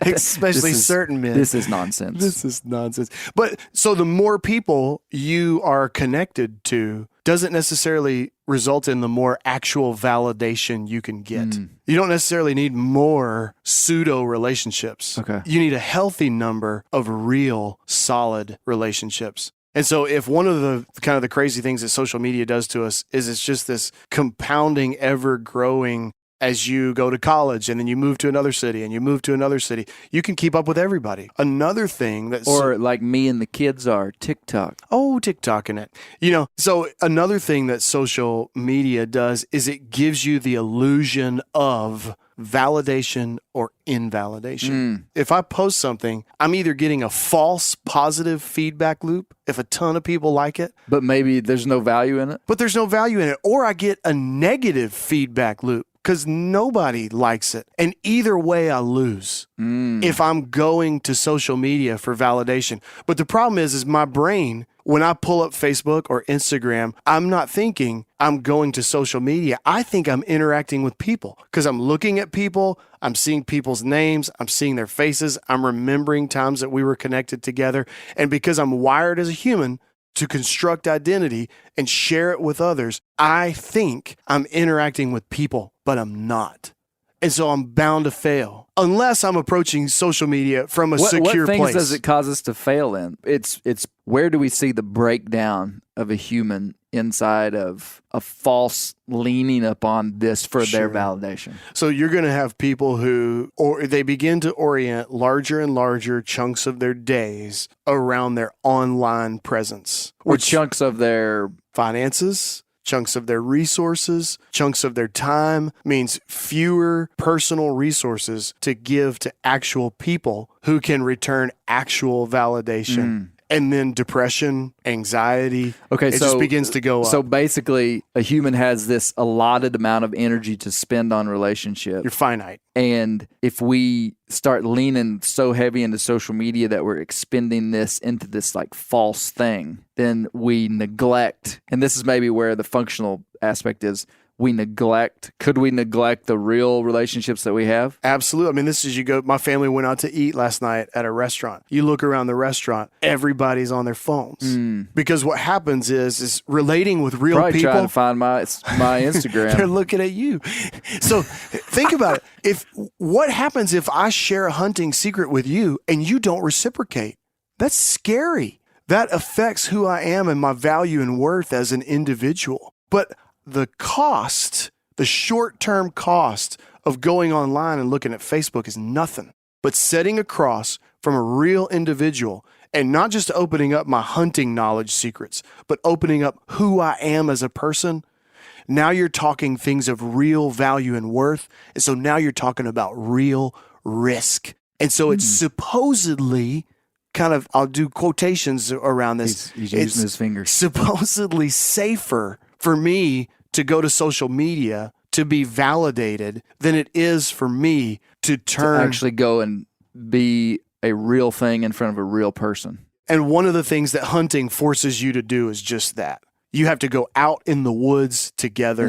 Especially certain men. This is nonsense. This is nonsense. But so the more people you are connected to doesn't necessarily result in the more actual validation you can get. You don't necessarily need more pseudo relationships. Okay. You need a healthy number of real solid relationships. And so if one of the kind of the crazy things that social media does to us is it's just this compounding, ever growing as you go to college and then you move to another city and you move to another city, you can keep up with everybody. Another thing that's... Or like me and the kids are, TikTok. Oh, TikToking it. So another thing that social media does is it gives you the illusion of validation or invalidation. If I post something, I'm either getting a false positive feedback loop if a ton of people like it. But maybe there's no value in it. But there's no value in it. Or I get a negative feedback loop because nobody likes it. And either way, I lose if I'm going to social media for validation. But the problem is my brain, when I pull up Facebook or Instagram, I'm not thinking I'm going to social media. I think I'm interacting with people because I'm looking at people. I'm seeing people's names. I'm seeing their faces. I'm remembering times that we were connected together. And because I'm wired as a human to construct identity and share it with others, I think I'm interacting with people, but I'm not. And so I'm bound to fail unless I'm approaching social media from a secure place. What things does it cause us to fail in? It's where do we see the breakdown of a human inside of a false leaning upon this for their validation? So you're going to have people who, or they begin to orient larger and larger chunks of their days around their online presence. Or chunks of their finances, chunks of their resources, chunks of their time, means fewer personal resources to give to actual people who can return actual validation. And then depression, anxiety, it just begins to go up. So basically, a human has this allotted amount of energy to spend on relationships. You're finite. And if we start leaning so heavy into social media that we're expending this into this like false thing, then we neglect, and this is maybe where the functional aspect is, could we neglect the real relationships that we have? Absolutely. I mean, this is my family went out to eat last night at a restaurant. You look around the restaurant, everybody's on their phones. Because what happens is relating with real Probably people. Trying to find my Instagram. They're looking at you. So think about it. What happens if I share a hunting secret with you and you don't reciprocate? That's scary. That affects who I am and my value and worth as an individual. But the short-term cost of going online and looking at Facebook is nothing. But setting across from a real individual and not just opening up my hunting knowledge secrets, but opening up who I am as a person, now you're talking things of real value and worth. And so now you're talking about real risk. And so it's supposedly I'll do quotations around this. He's using his fingers. Supposedly safer for me to go to social media to be validated than it is for me to actually go and be a real thing in front of a real person. And one of the things that hunting forces you to do is just that. You have to go out in the woods together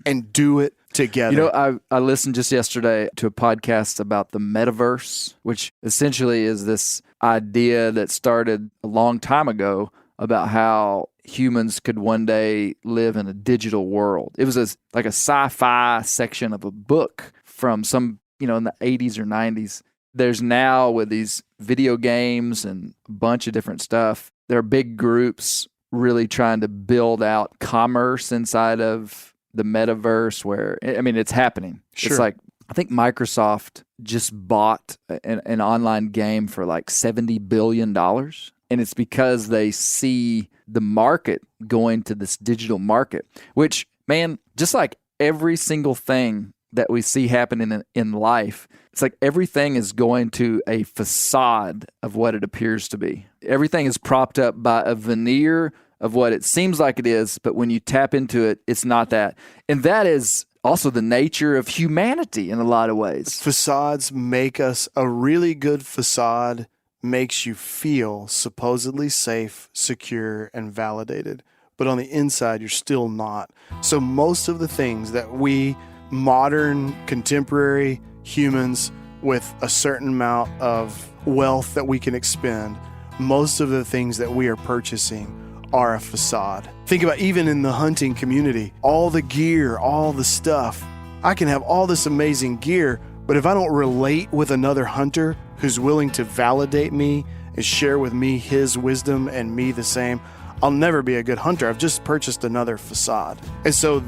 and do it. together. You know, I listened just yesterday to a podcast about the metaverse, which essentially is this idea that started a long time ago about how humans could one day live in a digital world. It was like a sci-fi section of a book from some, in the 80s or 90s. There's now, with these video games and a bunch of different stuff, there are big groups really trying to build out commerce inside of the metaverse where, it's happening. Sure. It's like, I think Microsoft just bought an online game for like $70 billion. And it's because they see the market going to this digital market, which, man, just like every single thing that we see happening in life, it's like everything is going to a facade of what it appears to be. Everything is propped up by a veneer of what it seems like it is, but when you tap into it, it's not that. And that is also the nature of humanity in a lot of ways. Facades make us, a really good facade makes you feel supposedly safe, secure, and validated. But on the inside, you're still not. So most of the things that we modern, contemporary humans with a certain amount of wealth that we can expend, most of the things that we are purchasing are a facade. Think about even in the hunting community, all the gear, all the stuff. I can have all this amazing gear, but if I don't relate with another hunter who's willing to validate me and share with me his wisdom and me the same, I'll never be a good hunter. I've just purchased another facade. And so,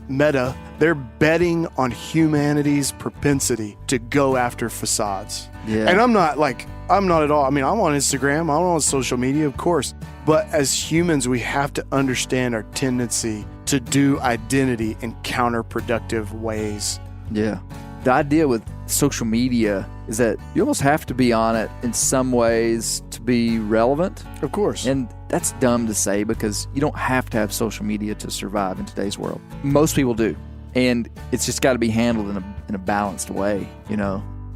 Meta, they're betting on humanity's propensity to go after facades. Yeah. And I'm not at all. I'm on Instagram, I'm on social media, of course. But as humans, we have to understand our tendency to do identity in counterproductive ways. Yeah. The idea with social media is that you almost have to be on it in some ways to be relevant. Of course. And that's dumb to say because you don't have to have social media to survive in today's world. Most people do. And it's just got to be handled in a balanced way,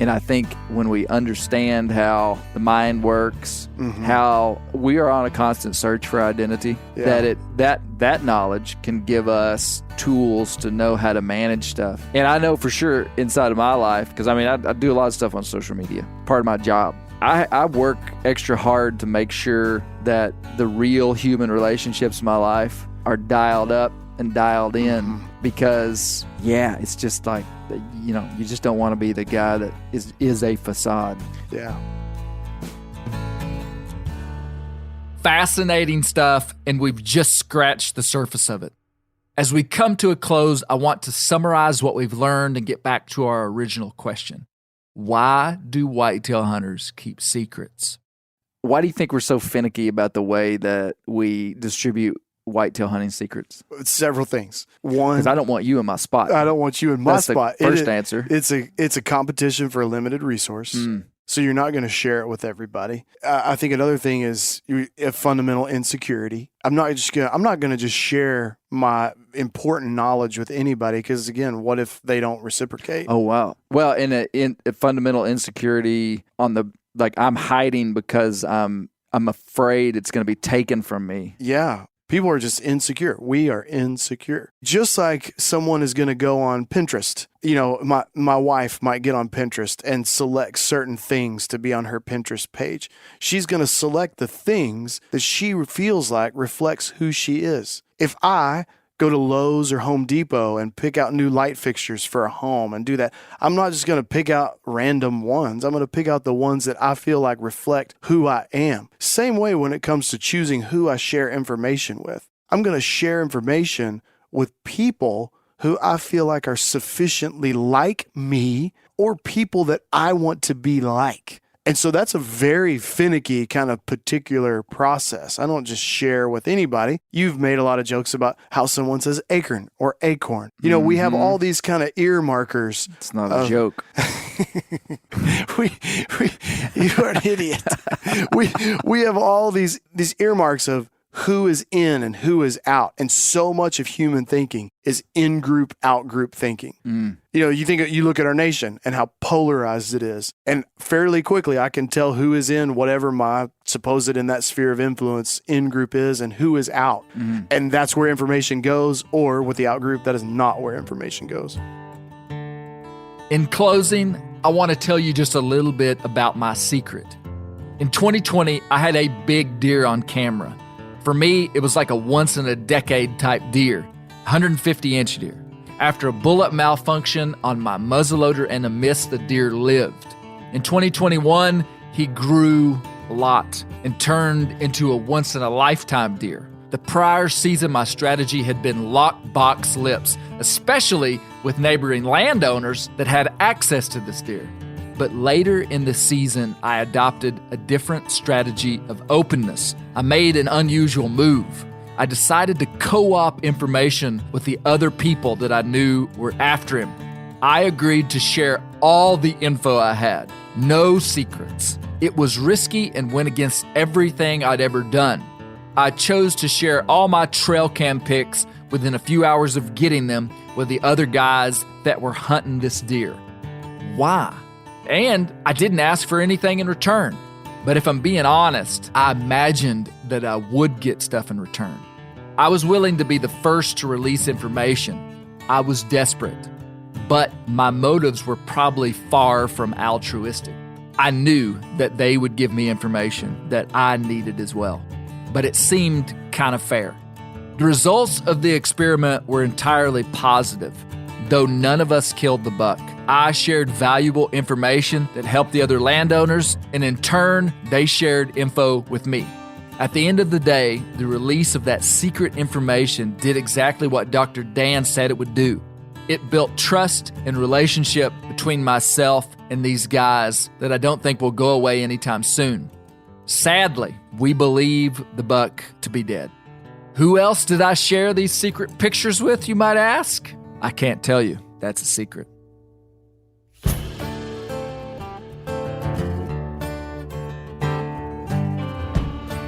And I think when we understand how the mind works, how we are on a constant search for identity, that knowledge can give us tools to know how to manage stuff. And I know for sure inside of my life, because I do a lot of stuff on social media, part of my job. I work extra hard to make sure that the real human relationships in my life are dialed up and dialed in because, it's just like, you just don't want to be the guy that is a facade. Yeah. Fascinating stuff, and we've just scratched the surface of it. As we come to a close, I want to summarize what we've learned and get back to our original question. Why do whitetail hunters keep secrets? Why do you think we're so finicky about the way that we distribute whitetail hunting secrets? Several things. One, because I don't want you in my spot. I don't want you in my spot. The first answer. It's a competition for a limited resource. So you're not going to share it with everybody. I think another thing is a fundamental insecurity. I'm not going to just share my important knowledge with anybody because, again, what if they don't reciprocate? Oh, wow. Well, in a fundamental insecurity on the, like, I'm hiding because I'm afraid it's going to be taken from me. Yeah. People are just insecure. We are insecure. Just like someone is going to go on Pinterest. My wife might get on Pinterest and select certain things to be on her Pinterest page. She's going to select the things that she feels like reflects who she is. If I go to Lowe's or Home Depot and pick out new light fixtures for a home and do that, I'm not just going to pick out random ones. I'm going to pick out the ones that I feel like reflect who I am. Same way when it comes to choosing who I share information with. I'm going to share information with people who I feel like are sufficiently like me or people that I want to be like. And so that's a very finicky kind of particular process. I don't just share with anybody. You've made a lot of jokes about how someone says acorn or acorn. We have all these kind of ear markers. It's not a joke. You are an idiot. We have all these earmarks of who is in and who is out. And so much of human thinking is in-group, out-group thinking. You know, you look at our nation and how polarized it is. And fairly quickly, I can tell who is in whatever my supposed in that sphere of influence in-group is and who is out. And that's where information goes, or with the out-group, that is not where information goes. In closing, I want to tell you just a little bit about my secret. In 2020, I had a big deer on camera. For me, it was like a once-in-a-decade type deer, 150-inch deer. After a bullet malfunction on my muzzleloader and a miss, the deer lived. In 2021, he grew a lot and turned into a once-in-a-lifetime deer. The prior season, my strategy had been lock box lips, especially with neighboring landowners that had access to this deer. But later in the season, I adopted a different strategy of openness. I made an unusual move. I decided to co-op information with the other people that I knew were after him. I agreed to share all the info I had, no secrets. It was risky and went against everything I'd ever done. I chose to share all my trail cam pics within a few hours of getting them with the other guys that were hunting this deer. Why? And I didn't ask for anything in return. But if I'm being honest, I imagined that I would get stuff in return. I was willing to be the first to release information. I was desperate. But my motives were probably far from altruistic. I knew that they would give me information that I needed as well. But it seemed kind of fair. The results of the experiment were entirely positive. Though none of us killed the buck, I shared valuable information that helped the other landowners, and in turn, they shared info with me. At the end of the day, the release of that secret information did exactly what Dr. Dan said it would do. It built trust and relationship between myself and these guys that I don't think will go away anytime soon. Sadly, we believe the buck to be dead. Who else did I share these secret pictures with, you might ask? I can't tell you. That's a secret.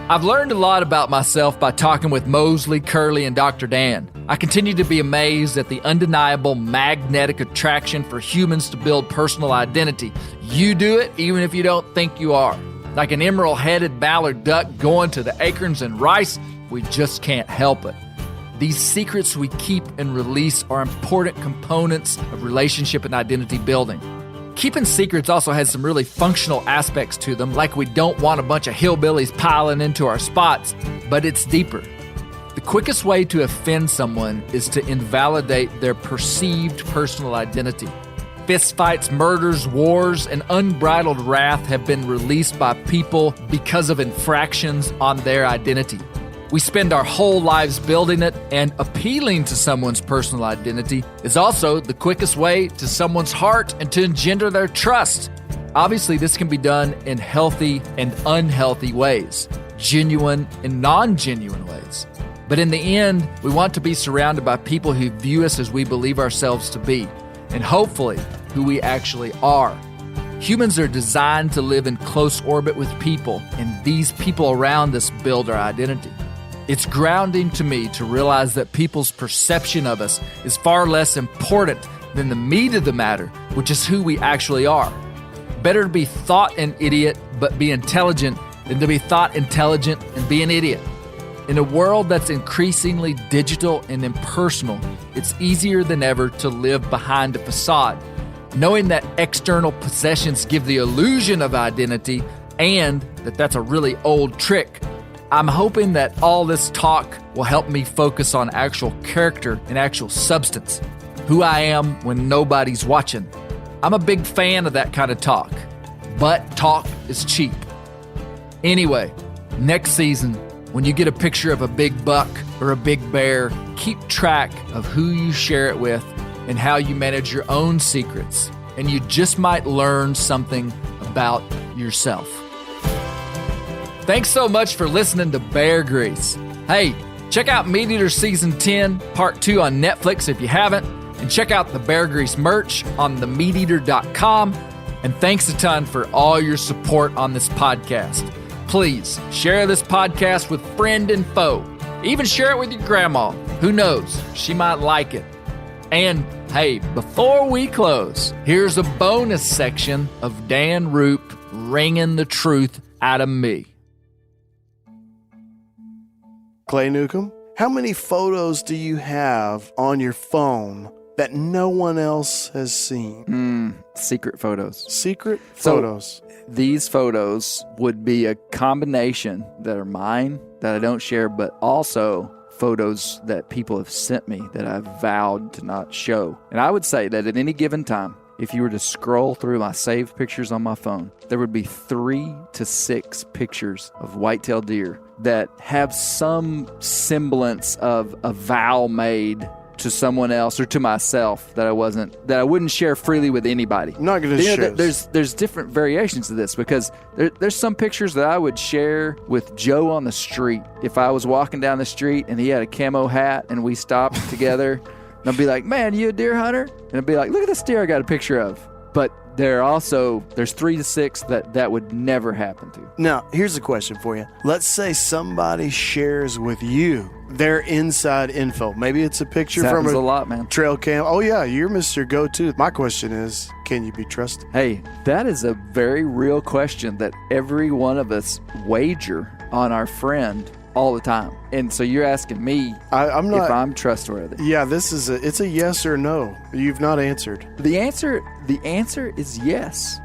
I've learned a lot about myself by talking with Mosley, Curley, and Dr. Dan. I continue to be amazed at the undeniable magnetic attraction for humans to build personal identity. You do it even if you don't think you are. Like an emerald-headed mallard duck going to the acorns and rice, we just can't help it. These secrets we keep and release are important components of relationship and identity building. Keeping secrets also has some really functional aspects to them, like we don't want a bunch of hillbillies piling into our spots, but it's deeper. The quickest way to offend someone is to invalidate their perceived personal identity. Fistfights, murders, wars, and unbridled wrath have been released by people because of infractions on their identity. We spend our whole lives building it, and appealing to someone's personal identity is also the quickest way to someone's heart and to engender their trust. Obviously, this can be done in healthy and unhealthy ways, genuine and non-genuine ways. But in the end, we want to be surrounded by people who view us as we believe ourselves to be, and hopefully who we actually are. Humans are designed to live in close orbit with people, and these people around us build our identity. It's grounding to me to realize that people's perception of us is far less important than the meat of the matter, which is who we actually are. Better to be thought an idiot but be intelligent than to be thought intelligent and be an idiot. In a world that's increasingly digital and impersonal, it's easier than ever to live behind a facade, knowing that external possessions give the illusion of identity and that that's a really old trick. I'm hoping that all this talk will help me focus on actual character and actual substance, who I am when nobody's watching. I'm a big fan of that kind of talk, but talk is cheap. Anyway, next season, when you get a picture of a big buck or a big bear, keep track of who you share it with and how you manage your own secrets, and you just might learn something about yourself. Thanks so much for listening to Bear Grease. Hey, check out Meat Eater Season 10, Part 2 on Netflix if you haven't, and check out the Bear Grease merch on themeateater.com. And thanks a ton for all your support on this podcast. please share this podcast with friend and foe. Even share it with your grandma. Who knows? She might like it. And hey, before we close, here's a bonus section of Dan Roop wringing the truth out of me. Clay Newcomb, how many photos do you have on your phone that no one else has seen? Secret photos. Secret photos. These photos would be a combination that are mine that I don't share, but also photos that people have sent me that I've vowed to not show. And I would say that at any given time, if you were to scroll through my saved pictures on my phone, there would be 3 to 6 pictures of whitetail deer that have some semblance of a vow made to someone else or to myself that I wouldn't share freely with anybody. I'm not going to share this. There's different variations of this because there's some pictures that I would share with Joe on the street. If I was walking down the street and he had a camo hat and we stopped together, and I'd be like, "Man, you a deer hunter?" And I'd be like, "Look at this deer I got a picture of." But there's 3 to 6 that would never happen to. Now, here's a question for you. Let's say somebody shares with you their inside info. Maybe it's a picture This from happens a lot, man. trail cam. Oh, yeah, you're Mr. Go-To. My question is, can you be trusted? Hey, that is a very real question that every one of us wager on our friend all the time. And so you're asking me I'm not, if I'm trustworthy. Yeah, it's a yes or no. You've not answered. The answer is yes.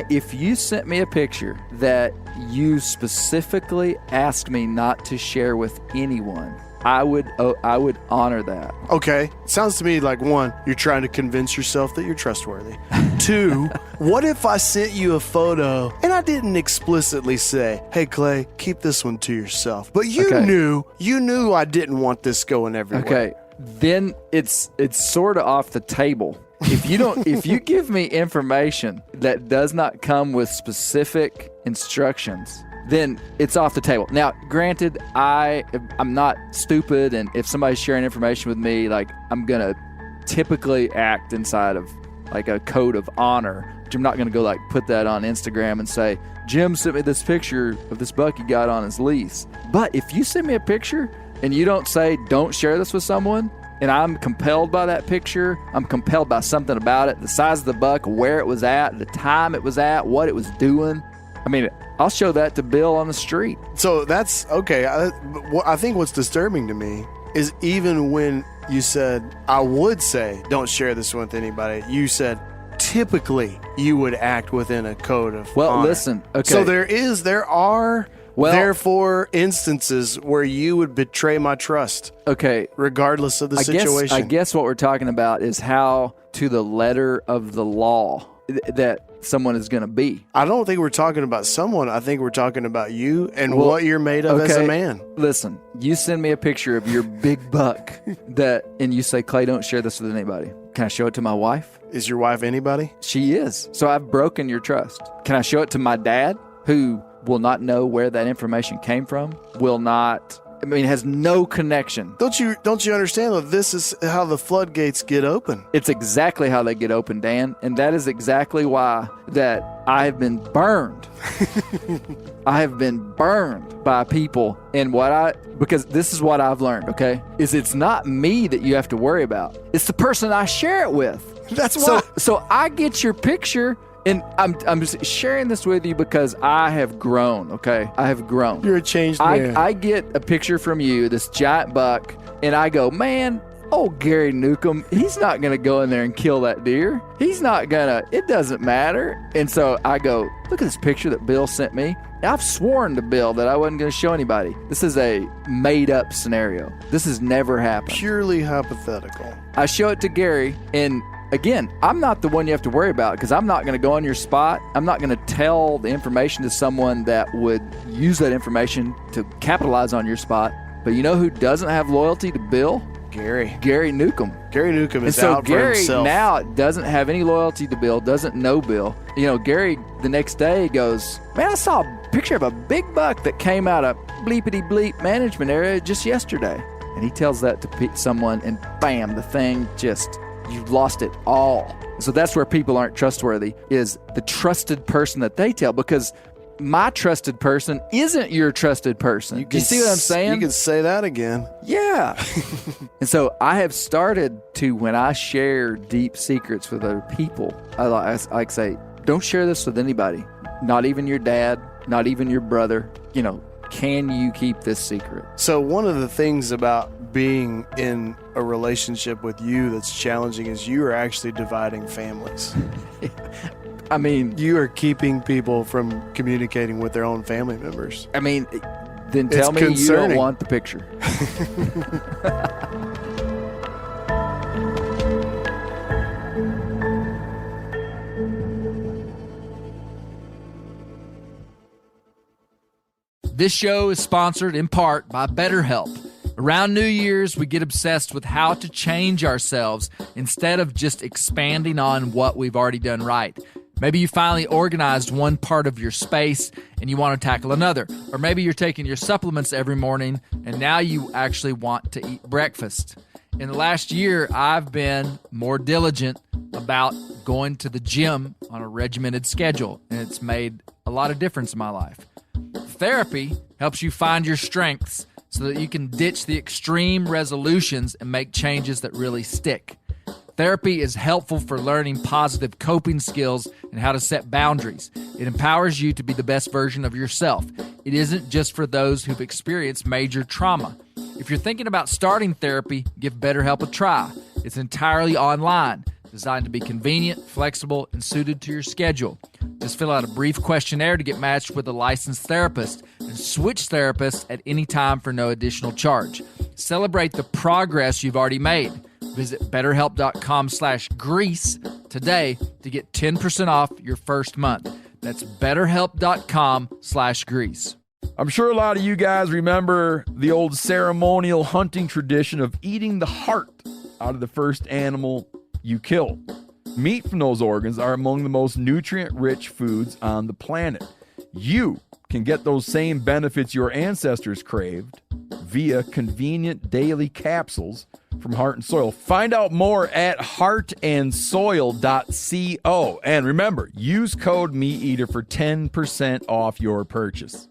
If you sent me a picture that you specifically asked me not to share with anyone, I would honor that. Okay. Sounds to me like, 1, you're trying to convince yourself that you're trustworthy. 2, what if I sent you a photo and I didn't explicitly say, "Hey, Clay, keep this one to yourself." But you knew I didn't want this going everywhere. Okay. Then it's sort of off the table. If you give me information that does not come with specific instructions, then it's off the table. Now, granted, I'm not stupid, and if somebody's sharing information with me, like, I'm gonna typically act inside of like a code of honor, which I'm not gonna go like put that on Instagram and say, "Jim sent me this picture of this buck he got on his lease." But if you send me a picture and you don't say, "Don't share this with someone," and I'm compelled by that picture, I'm compelled by something about it, the size of the buck, where it was at, the time it was at, what it was doing, I mean, I'll show that to Bill on the street. So that's okay. I think what's disturbing to me is even when you said, I would say, don't share this with anybody, you said, typically you would act within a code of honor. Listen, okay. So there are therefore instances where you would betray my trust. Okay. Regardless of the situation. I guess what we're talking about is how to the letter of the law that someone is going to be. I don't think we're talking about someone. I think we're talking about you and what you're made of as a man. Listen, you send me a picture of your big buck and you say, "Clay, don't share this with anybody." Can I show it to my wife? Is your wife anybody? She is. So I've broken your trust. Can I show it to my dad, who will not know where that information came from? Has no connection. Don't you understand that this is how the floodgates get open? It's exactly how they get open, Dan, and that is exactly why that I have been burned. I have been burned by people, because this is what I've learned, okay? It's not me that you have to worry about. It's the person I share it with. That's why. So I get your picture. And I'm just sharing this with you because I have grown, okay? I have grown. You're a changed man. I get a picture from you, this giant buck, and I go, "Man, Gary Newcomb, he's not going to go in there and kill that deer. He's not going to, it doesn't matter." And so I go, "Look at this picture that Bill sent me." I've sworn to Bill that I wasn't going to show anybody. This is a made-up scenario. This has never happened. Purely hypothetical. I show it to Gary, and again, I'm not the one you have to worry about because I'm not going to go on your spot. I'm not going to tell the information to someone that would use that information to capitalize on your spot. But you know who doesn't have loyalty to Bill? Gary Newcomb. Gary Newcomb is so out Gary for himself. Now doesn't have any loyalty to Bill, doesn't know Bill. Gary the next day goes, "Man, I saw a picture of a big buck that came out of bleepity bleep management area just yesterday." And he tells that to someone, and bam, the thing you've lost it all. So that's where people aren't trustworthy, is the trusted person that they tell, because my trusted person isn't your trusted person. You see what I'm saying? You can say that again. Yeah. And so I have started to, when I share deep secrets with other people, I like say, don't share this with anybody. Not even your dad, not even your brother. You know, can you keep this secret? So one of the things about being in a relationship with you that's challenging is you are actually dividing families. I mean, you are keeping people from communicating with their own family members. I mean, then tell me you don't want the picture. This show is sponsored in part by BetterHelp. Around New Year's, we get obsessed with how to change ourselves instead of just expanding on what we've already done right. Maybe you finally organized one part of your space and you want to tackle another. Or maybe you're taking your supplements every morning and now you actually want to eat breakfast. In the last year, I've been more diligent about going to the gym on a regimented schedule, and it's made a lot of difference in my life. Therapy helps you find your strengths so that you can ditch the extreme resolutions and make changes that really stick. Therapy is helpful for learning positive coping skills and how to set boundaries. It empowers you to be the best version of yourself. It isn't just for those who've experienced major trauma. If you're thinking about starting therapy, give BetterHelp a try. It's entirely online, designed to be convenient, flexible, and suited to your schedule. Just fill out a brief questionnaire to get matched with a licensed therapist and switch therapists at any time for no additional charge. Celebrate the progress you've already made. Visit BetterHelp.com/Grease today to get 10% off your first month. That's BetterHelp.com/Grease. I'm sure a lot of you guys remember the old ceremonial hunting tradition of eating the heart out of the first animal you kill. Meat from those organs are among the most nutrient-rich foods on the planet. You can get those same benefits your ancestors craved via convenient daily capsules from Heart and Soil. Find out more at heartandsoil.co. And remember, use code MeatEater for 10% off your purchase.